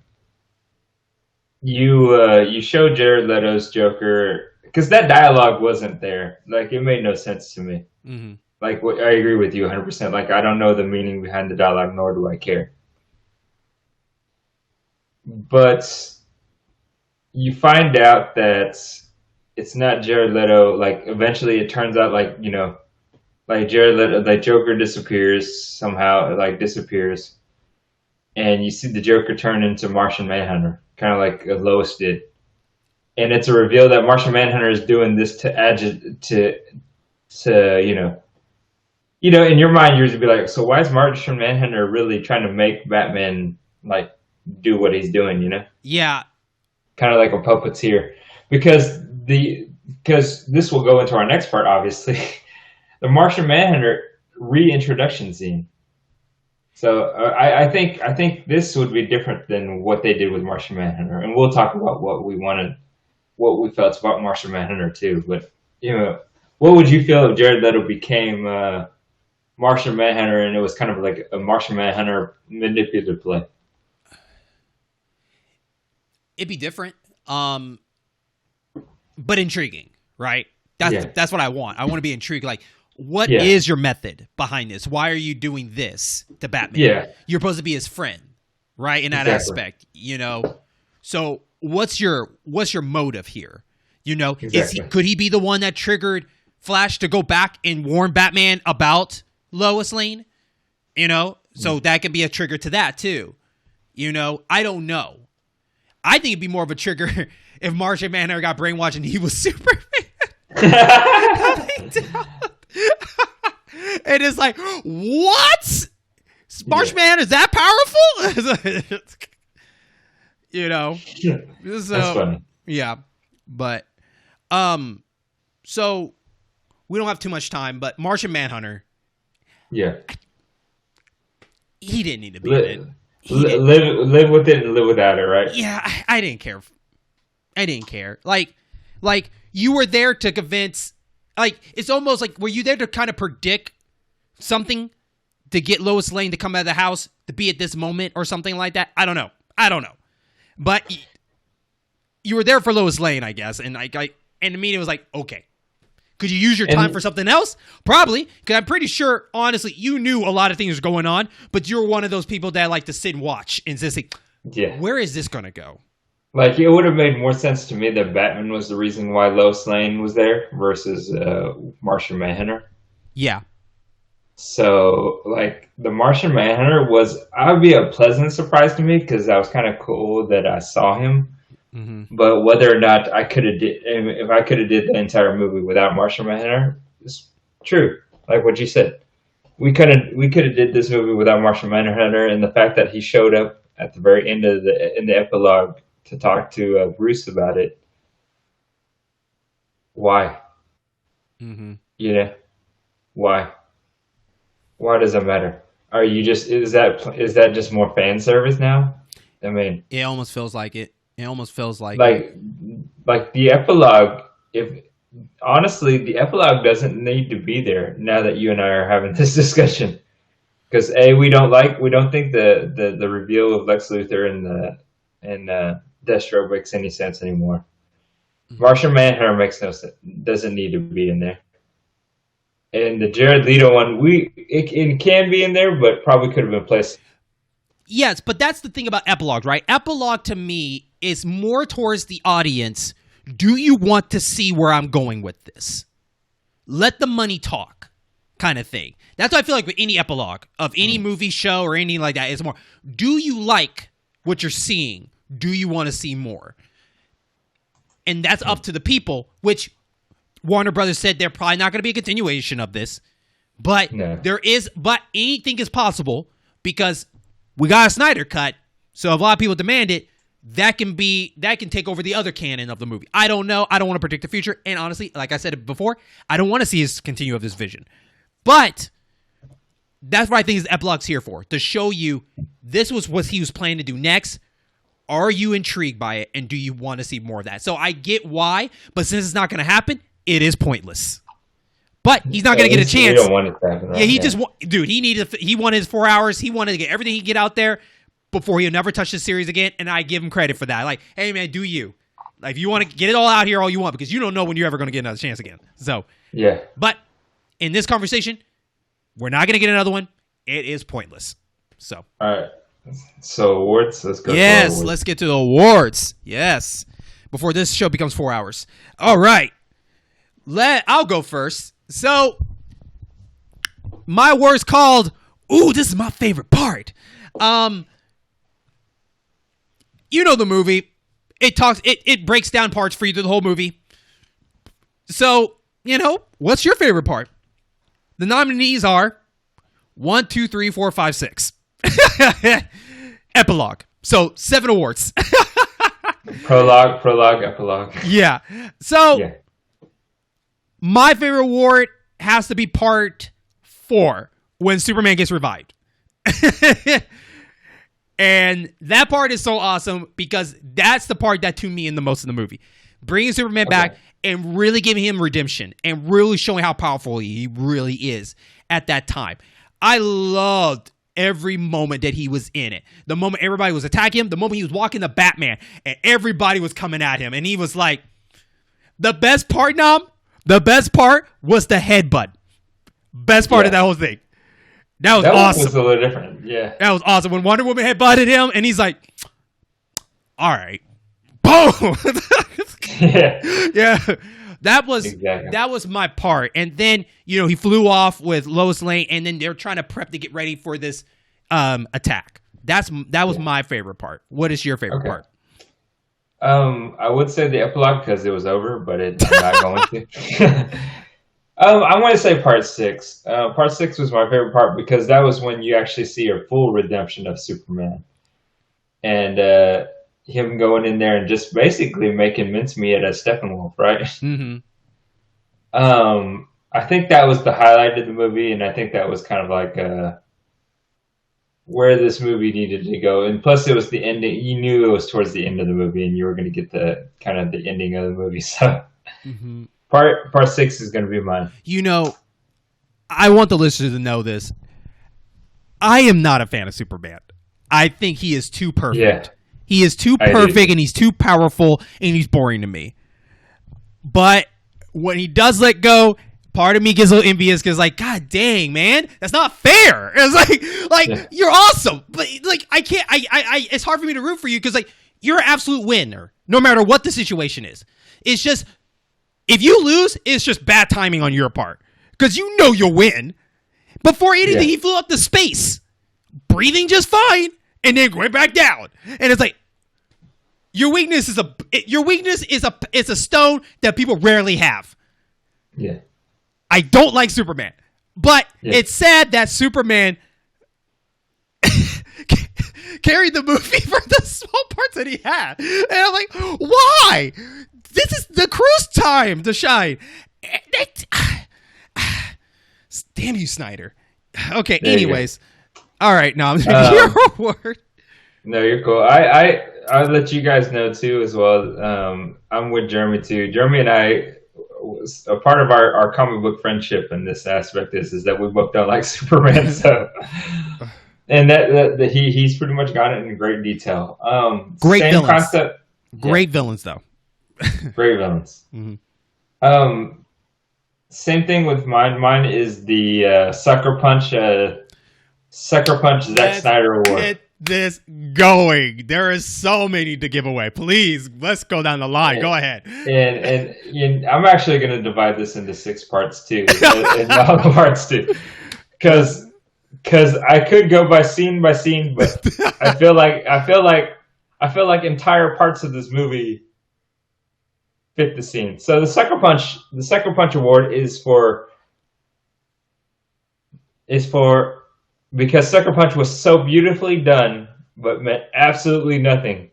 you show Jared Leto's Joker, because that dialogue wasn't there. Like, it made no sense to me. Mm-hmm. Like, I agree with you 100%. Like, I don't know the meaning behind the dialogue, nor do I care. But you find out that it's not Jared Leto. Like, eventually it turns out, like, you know, like Jared Leto, like Joker disappears somehow, like disappears. And you see the Joker turn into Martian Manhunter, kind of like Lois did. And it's a reveal that Martian Manhunter is doing this to in your mind, you're just be like, so why is Martian Manhunter really trying to make Batman, like, do what he's doing, you know? Yeah. Kind of like a puppeteer. Because this will go into our next part, obviously. The Martian Manhunter reintroduction scene. So I think this would be different than what they did with Martian Manhunter, and we'll talk about what we felt about Martian Manhunter too. But you know, what would you feel if Jared Leto became Martian Manhunter, and it was kind of like a Martian Manhunter manipulative play? It'd be different, but intriguing, right? That's what I want. I want to be intrigued. Like, what is your method behind this? Why are you doing this to Batman? Yeah. You're supposed to be his friend, right? In that aspect, So what's your motive here? Could he be the one that triggered Flash to go back and warn Batman about Lois Lane? So that could be a trigger to that too. I don't know. I think it'd be more of a trigger if Martian Manhunter got brainwashed and he was Superman. And it's like, what? Martian Manhunter is that powerful? That's funny. Yeah, but so we don't have too much time. But Martian Manhunter, he didn't need to be in it. Live with it and live without it, right? Yeah, I didn't care. I didn't care. Like you were there to convince. Like it's almost like were you there to kind of predict something to get Lois Lane to come out of the house to be at this moment or something like that? I don't know. But you were there for Lois Lane, I guess, and and to me it was like, okay, could you use your time for something else? Probably, because I'm pretty sure, honestly, you knew a lot of things were going on, but you're one of those people that like to sit and watch and just like, where is this gonna go? Like it would have made more sense to me that Batman was the reason why Lois Lane was there versus Martian Manhunter. Yeah. So, like, the Martian Manhunter I would be a pleasant surprise to me because that was kind of cool that I saw him. Mm-hmm. But whether or not if I could have did the entire movie without Martian Manhunter, it's true. Like what you said, we could have did this movie without Martian Manhunter, and the fact that he showed up at the very end of in the epilogue to talk to Bruce about it. Why? Mm-hmm. Why? Why does it matter? Are you is that just more fan service now? I mean, it almost feels like it. It almost feels like the epilogue. Honestly, the epilogue doesn't need to be there now that you and I are having this discussion. Because we don't think the reveal of Lex Luthor and Deathstroke makes any sense anymore. Mm-hmm. Martian Manhunter makes no sense. Doesn't need to be in there. And the Jared Leto one, it can be in there, but probably could have been placed. Yes, but that's the thing about Epilogue, right? Epilogue to me is more towards the audience. Do you want to see where I'm going with this? Let the money talk, kind of thing. That's what I feel like with any epilogue of any movie, show, or anything like that. It's more, do you like what you're seeing? Do you want to see more? And that's up to the people, which Warner Brothers said they're probably not going to be a continuation of this, but but anything is possible because we got a Snyder cut. So if a lot of people demand it, that can take over the other canon of the movie. I don't know. I don't want to predict the future. And honestly, like I said before, I don't want to see his continue of this vision, but that's what I think his epilogue's here for, to show you this was what he was planning to do next. Are you intrigued by it? And do you want to see more of that? So I get why, but since it's not going to happen, it is pointless. But he's not going to get a chance. You don't want it to happen, right? Yeah, he wanted his 4 hours. He wanted to get everything he could get out there before he'll never touch the series again. And I give him credit for that. Like, hey man, do you? Like, if you want to get it all out here, all you want, because you don't know when you're ever going to get another chance again. So, yeah. But in this conversation, we're not going to get another one. It is pointless. So, all right. So awards, let's go. Yes, let's get to the awards. Yes, before this show becomes 4 hours. All right, I'll go first. So my award's called. Ooh, this is my favorite part. You know the movie. It breaks down parts for you through the whole movie. So what's your favorite part? The nominees are 1, 2, 3, 4, 5, 6. Epilogue. So 7 awards. Prologue, epilogue. Yeah. So my favorite award has to be part 4, when Superman gets revived. And that part is so awesome because that's the part that tuned me in the most in the movie. Bringing Superman back and really giving him redemption and really showing how powerful he really is at that time. I loved every moment that he was in it. The moment everybody was attacking him, the moment he was walking the Batman and everybody was coming at him. And he was like, the best part was the headbutt. Best part of that whole thing. That was awesome. That was a little different. Yeah. That was awesome. When Wonder Woman had butted him and he's like, all right. Boom. Yeah. That was my part. And then, he flew off with Lois Lane, and then they're trying to prep to get ready for this attack. That was my favorite part. What is your favorite part? I would say the epilogue because it was over, but I'm not going to. I want to say part 6. Part 6 was my favorite part because that was when you actually see a full redemption of Superman. And him going in there and just basically making mincemeat at Steppenwolf, right? Mm-hmm. I think that was the highlight of the movie, and I think that was kind of like where this movie needed to go. And plus, it was the ending. You knew it was towards the end of the movie, and you were going to get the kind of the ending of the movie. So, part 6 is going to be mine. I want the listeners to know this. I am not a fan of Superman. I think he is too perfect. Yeah. He is too perfect, and he's too powerful, and he's boring to me. But when he does let go, part of me gets a little envious because, God dang, man, that's not fair. It's you're awesome, but I can't. It's hard for me to root for you because you're an absolute winner, no matter what the situation is. It's just if you lose, it's just bad timing on your part because you'll win. Before anything, he flew up to space, breathing just fine, and then went back down, and it's your weakness is a stone that people rarely have. Yeah. I don't like Superman, but it's sad that Superman carried the movie for the small parts that he had. And I'm like, why? This is the cruise time to shine. Damn you, Snyder. Okay, anyways. All right, no, your word. No, you're cool. I'll let you guys know too as well. I'm with Jeremy too. Jeremy and I, a part of our comic book friendship in this aspect is that we both don't like Superman. So, and that he's pretty much got it in great detail. Great same villains. Concept. Great villains though. Great villains. Same thing with mine. Mine is the Sucker Punch Zack Snyder award. Get this going. There is so many to give away. Please, let's go down the line. Go ahead. And I'm actually going to divide this into 6 parts too, and all the parts too, because I could go by scene, but I feel like entire parts of this movie fit the scene. So the Sucker Punch award is for because Sucker Punch was so beautifully done, but meant absolutely nothing,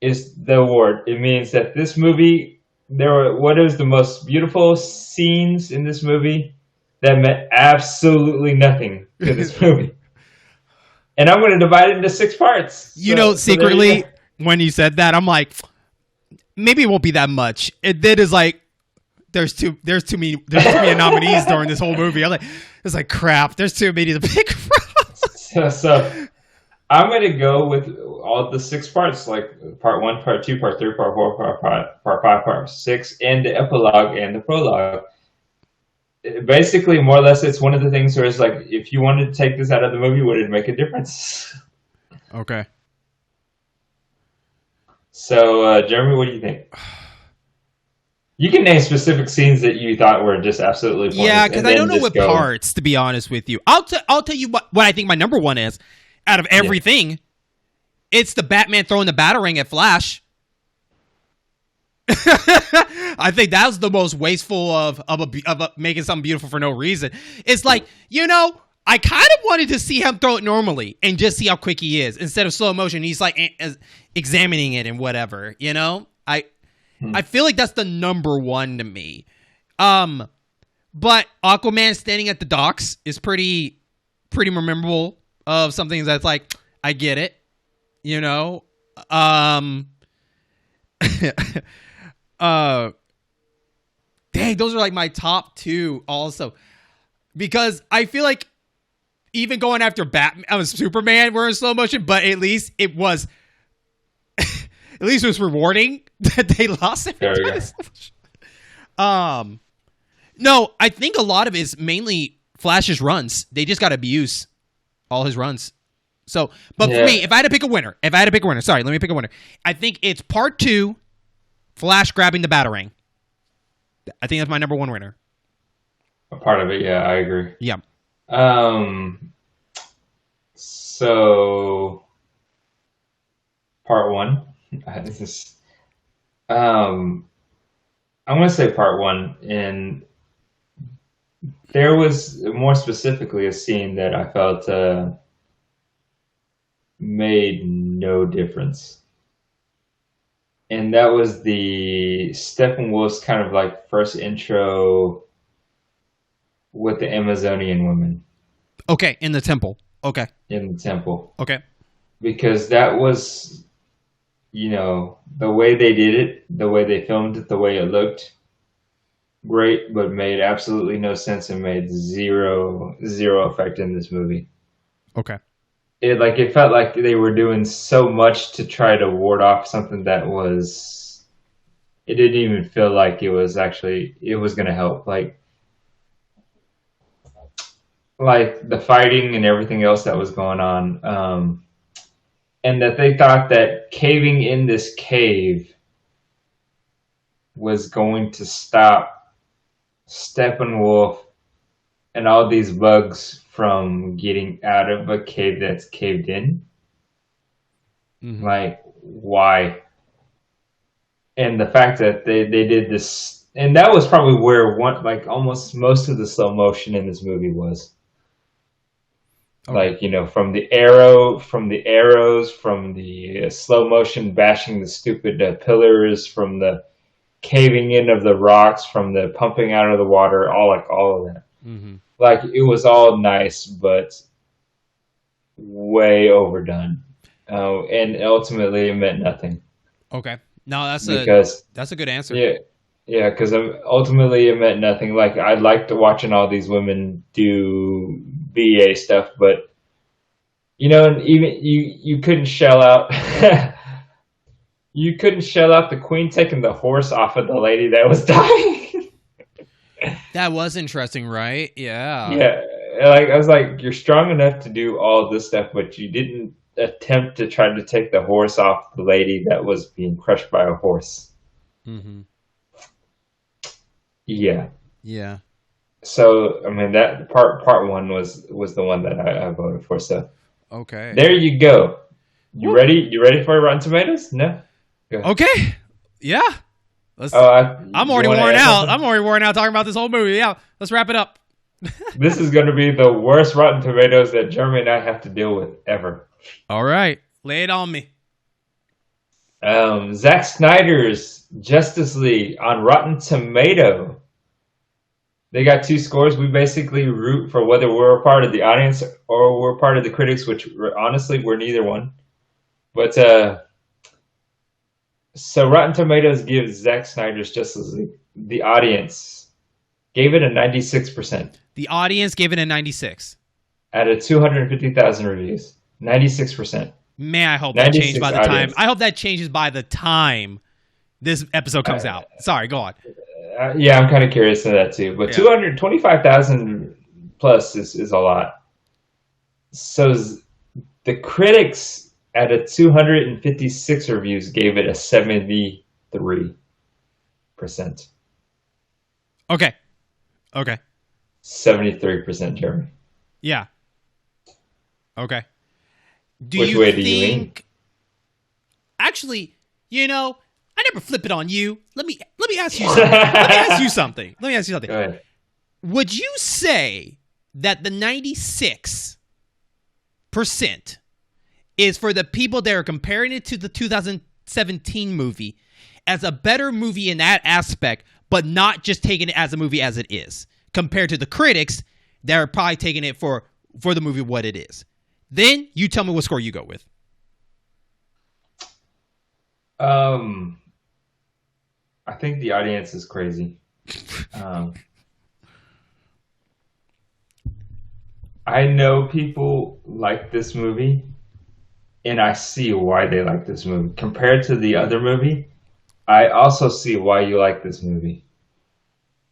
is the award. It means that this movie, what is the most beautiful scenes in this movie that meant absolutely nothing to this movie. And I'm going to divide it into 6 parts. Secretly, when you said that, I'm like, maybe it won't be that much. And then it's like, there's too many nominees during this whole movie. It's like crap. There's too many to pick from. So I'm going to go with all the 6 parts, like part 1, part 2, part 3, part 4, part 5, part 6, and the epilogue and the prologue. Basically, more or less, it's one of the things where it's like, if you wanted to take this out of the movie, would it make a difference? Okay. So, Jeremy, what do you think? You can name specific scenes that you thought were just absolutely pointless. Yeah, because I don't know what parts, to be honest with you. I'll tell you what I think my number 1 is. Out of everything, it's the Batman throwing the Batarang at Flash. I think that was the most wasteful of making something beautiful for no reason. It's like, I kind of wanted to see him throw it normally and just see how quick he is. Instead of slow motion, he's like examining it and whatever, I feel like that's the number 1 to me. But Aquaman standing at the docks is pretty memorable of something that's like, I get it, dang, those are like my top 2 also, because I feel like even going after Superman were in slow motion, but at least it was rewarding that they lost it. No, I think a lot of it is mainly Flash's runs. They just got abused all his runs. So, but for me, if I had to pick a winner, sorry, let me pick a winner. I think it's part 2, Flash grabbing the Batarang. I think that's my number 1 winner. A part of it, yeah, I agree. Yeah. So part 1. This is, I'm going to say part 1, and there was more specifically a scene that I felt made no difference. And that was the Steppenwolf's kind of like first intro with the Amazonian women. Okay, in the temple. Okay. In the temple. Okay. Because that was, the way they did it, the way they filmed it, the way it looked great, but made absolutely no sense and made zero effect in this movie. Okay. It felt like they were doing so much to try to ward off something that was. It didn't even feel like it was going to help. Like the fighting and everything else that was going on, and that they thought that caving in this cave was going to stop Steppenwolf and all these bugs from getting out of a cave that's caved in. Mm-hmm. Like, why? And the fact that they did this, and that was probably where almost most of the slow motion in this movie was. Okay. From the arrows, from the slow motion bashing the stupid pillars, from the caving in of the rocks, from the pumping out of the water, all of that. Mm-hmm. Like, it was all nice, but way overdone. And ultimately it meant nothing. Okay. No, that's a good answer. Yeah, because ultimately it meant nothing. Like, I liked watching all these women do BA stuff, but, even you couldn't shell out... You couldn't shell out the queen taking the horse off of the lady that was dying. That was interesting, right? Yeah. Yeah. I was like, you're strong enough to do all this stuff, but you didn't attempt to try to take the horse off the lady that was being crushed by a horse. Mm-hmm. Yeah. Yeah. So, that part 1 was the one that I voted for. So, okay. There you go. You ready? You ready for Rotten Tomatoes? No? Okay. Yeah. I'm already worn out. I'm already worn out talking about this whole movie. Yeah. Let's wrap it up. This is going to be the worst Rotten Tomatoes that Jeremy and I have to deal with ever. All right. Lay it on me. Zack Snyder's Justice League on Rotten Tomato. They got 2 scores. We basically root for whether we're a part of the audience or we're part of the critics, which honestly, we're neither one. But, so Rotten Tomatoes gives Zack Snyder's Justice League, the audience gave it a 96%. The audience gave it a 96. Out of 250,000 reviews. 96%. Man, I hope that changes by the time. I hope that changes by the time this episode comes out. Sorry, go on. Yeah, I'm kind of curious to that too. But 225,000 plus is a lot. So the critics out of 256 reviews gave it a 73%. Okay. 73%, Jeremy. Yeah. Okay. Which way do you lean? Actually, I never flip it on you. Let me ask you something. Let me ask you something. Go ahead. Would you say that the 96% is for the people that are comparing it to the 2017 movie as a better movie in that aspect, but not just taking it as a movie as it is, compared to the critics that are probably taking it for the movie what it is? Then you tell me what score you go with. I think the audience is crazy. I know people like this movie, and I see why they like this movie. Compared to the other movie, I also see why you like this movie.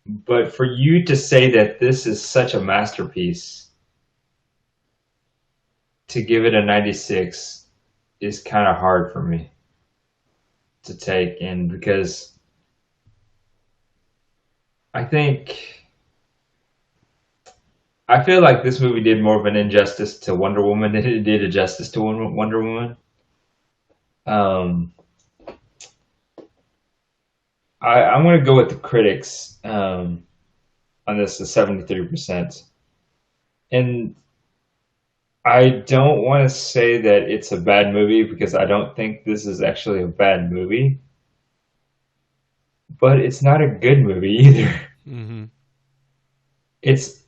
But for you to say that this is such a masterpiece, to give it a 96 is kind of hard for me to take in, because I feel like this movie did more of an injustice to Wonder Woman than it did a justice to Wonder Woman. I'm going to go with the critics on this, the 73%. And I don't want to say that it's a bad movie, because I don't think this is actually a bad movie. But it's not a good movie either. Mm-hmm. It's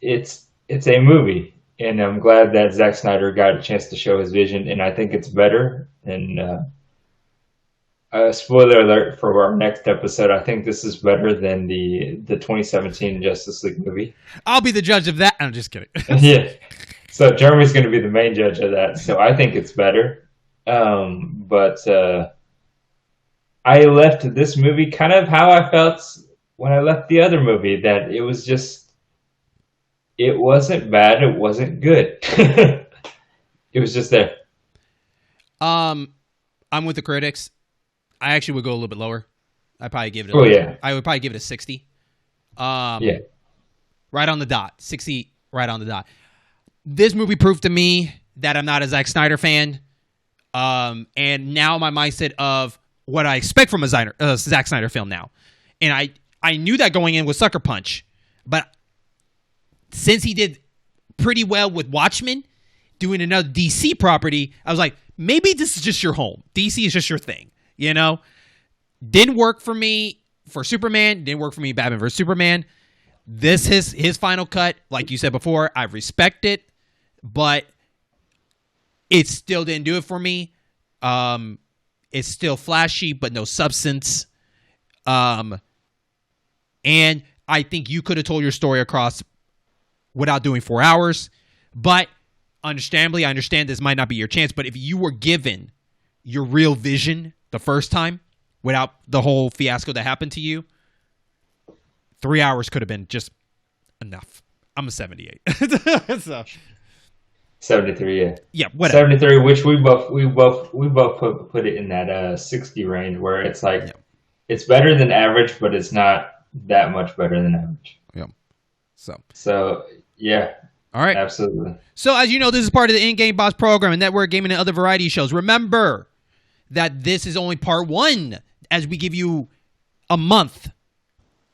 a movie, and I'm glad that Zack Snyder got a chance to show his vision, and I think it's better. And spoiler alert for our next episode, I think this is better than the 2017 Justice League movie. I'll be the judge of that. I'm just kidding. Yeah. So Jeremy's going to be the main judge of that. So I think it's better. But I left this movie kind of how I felt when I left the other movie, that it was just, it wasn't bad, it wasn't good. It was just there. I'm with the critics. I actually would go a little bit lower. I'd probably give it I would probably give it a 60. Yeah. Right on the dot. 60 right on the dot. This movie proved to me that I'm not a Zack Snyder fan. And now my mindset of what I expect from a Zack Snyder film now. And I knew that going in with Sucker Punch. But since he did pretty well with Watchmen, doing another DC property, I was like, maybe this is just your home. DC is just your thing. You know? Didn't work for me for Superman. Didn't work for me Batman vs. Superman. This is his final cut. Like you said before, I respect it. But it still didn't do it for me. It's still flashy, but no substance. And I think you could have told your story across without doing 4 hours. But understandably, I understand this might not be your chance. But if you were given your real vision the first time, without the whole fiasco that happened to you, 3 hours could have been just enough. I'm a 78. So. 73, yeah. Yeah, whatever. 73, which we both put it in that 60 range, where it's like, yeah, it's better than average, but it's not that much better than average. Yeah. So yeah. All right. Absolutely. So as you know, this is part of the In-Game Boss program and Network Gaming and other variety shows. Remember that this is only part one, as we give you a month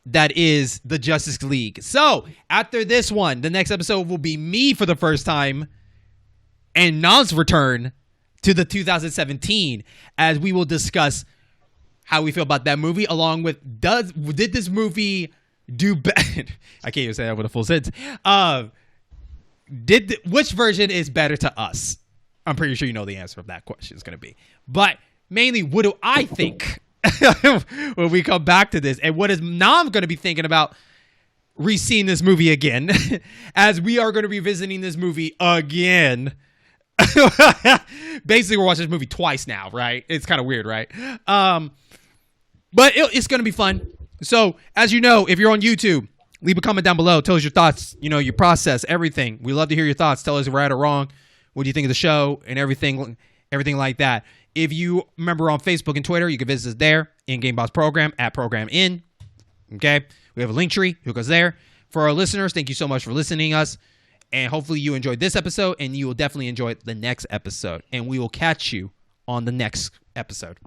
that is the Justice League. So after this one, the next episode will be me for the first time and Non's return to the 2017, as we will discuss how we feel about that movie, along with did this movie do bad? I can't even say that with a full sentence. Which version is better to us? I'm pretty sure you know the answer of that question is going to be. But mainly, what do I think when we come back to this? And what is Nam going to be thinking about re-seeing this movie again? As we are going to be revisiting this movie again. Basically, we're watching this movie twice now, right? It's kind of weird, right? But it's going to be fun. So, as you know, if you're on YouTube, leave a comment down below. Tell us your thoughts, your process, everything. We love to hear your thoughts. Tell us if we're right or wrong. What do you think of the show and everything like that. If you remember on Facebook and Twitter, you can visit us there. In-Game Boss Program, @ProgramIn. Okay? We have a Linktree who goes there. For our listeners, thank you so much for listening to us. And hopefully you enjoyed this episode, and you will definitely enjoy the next episode. And we will catch you on the next episode.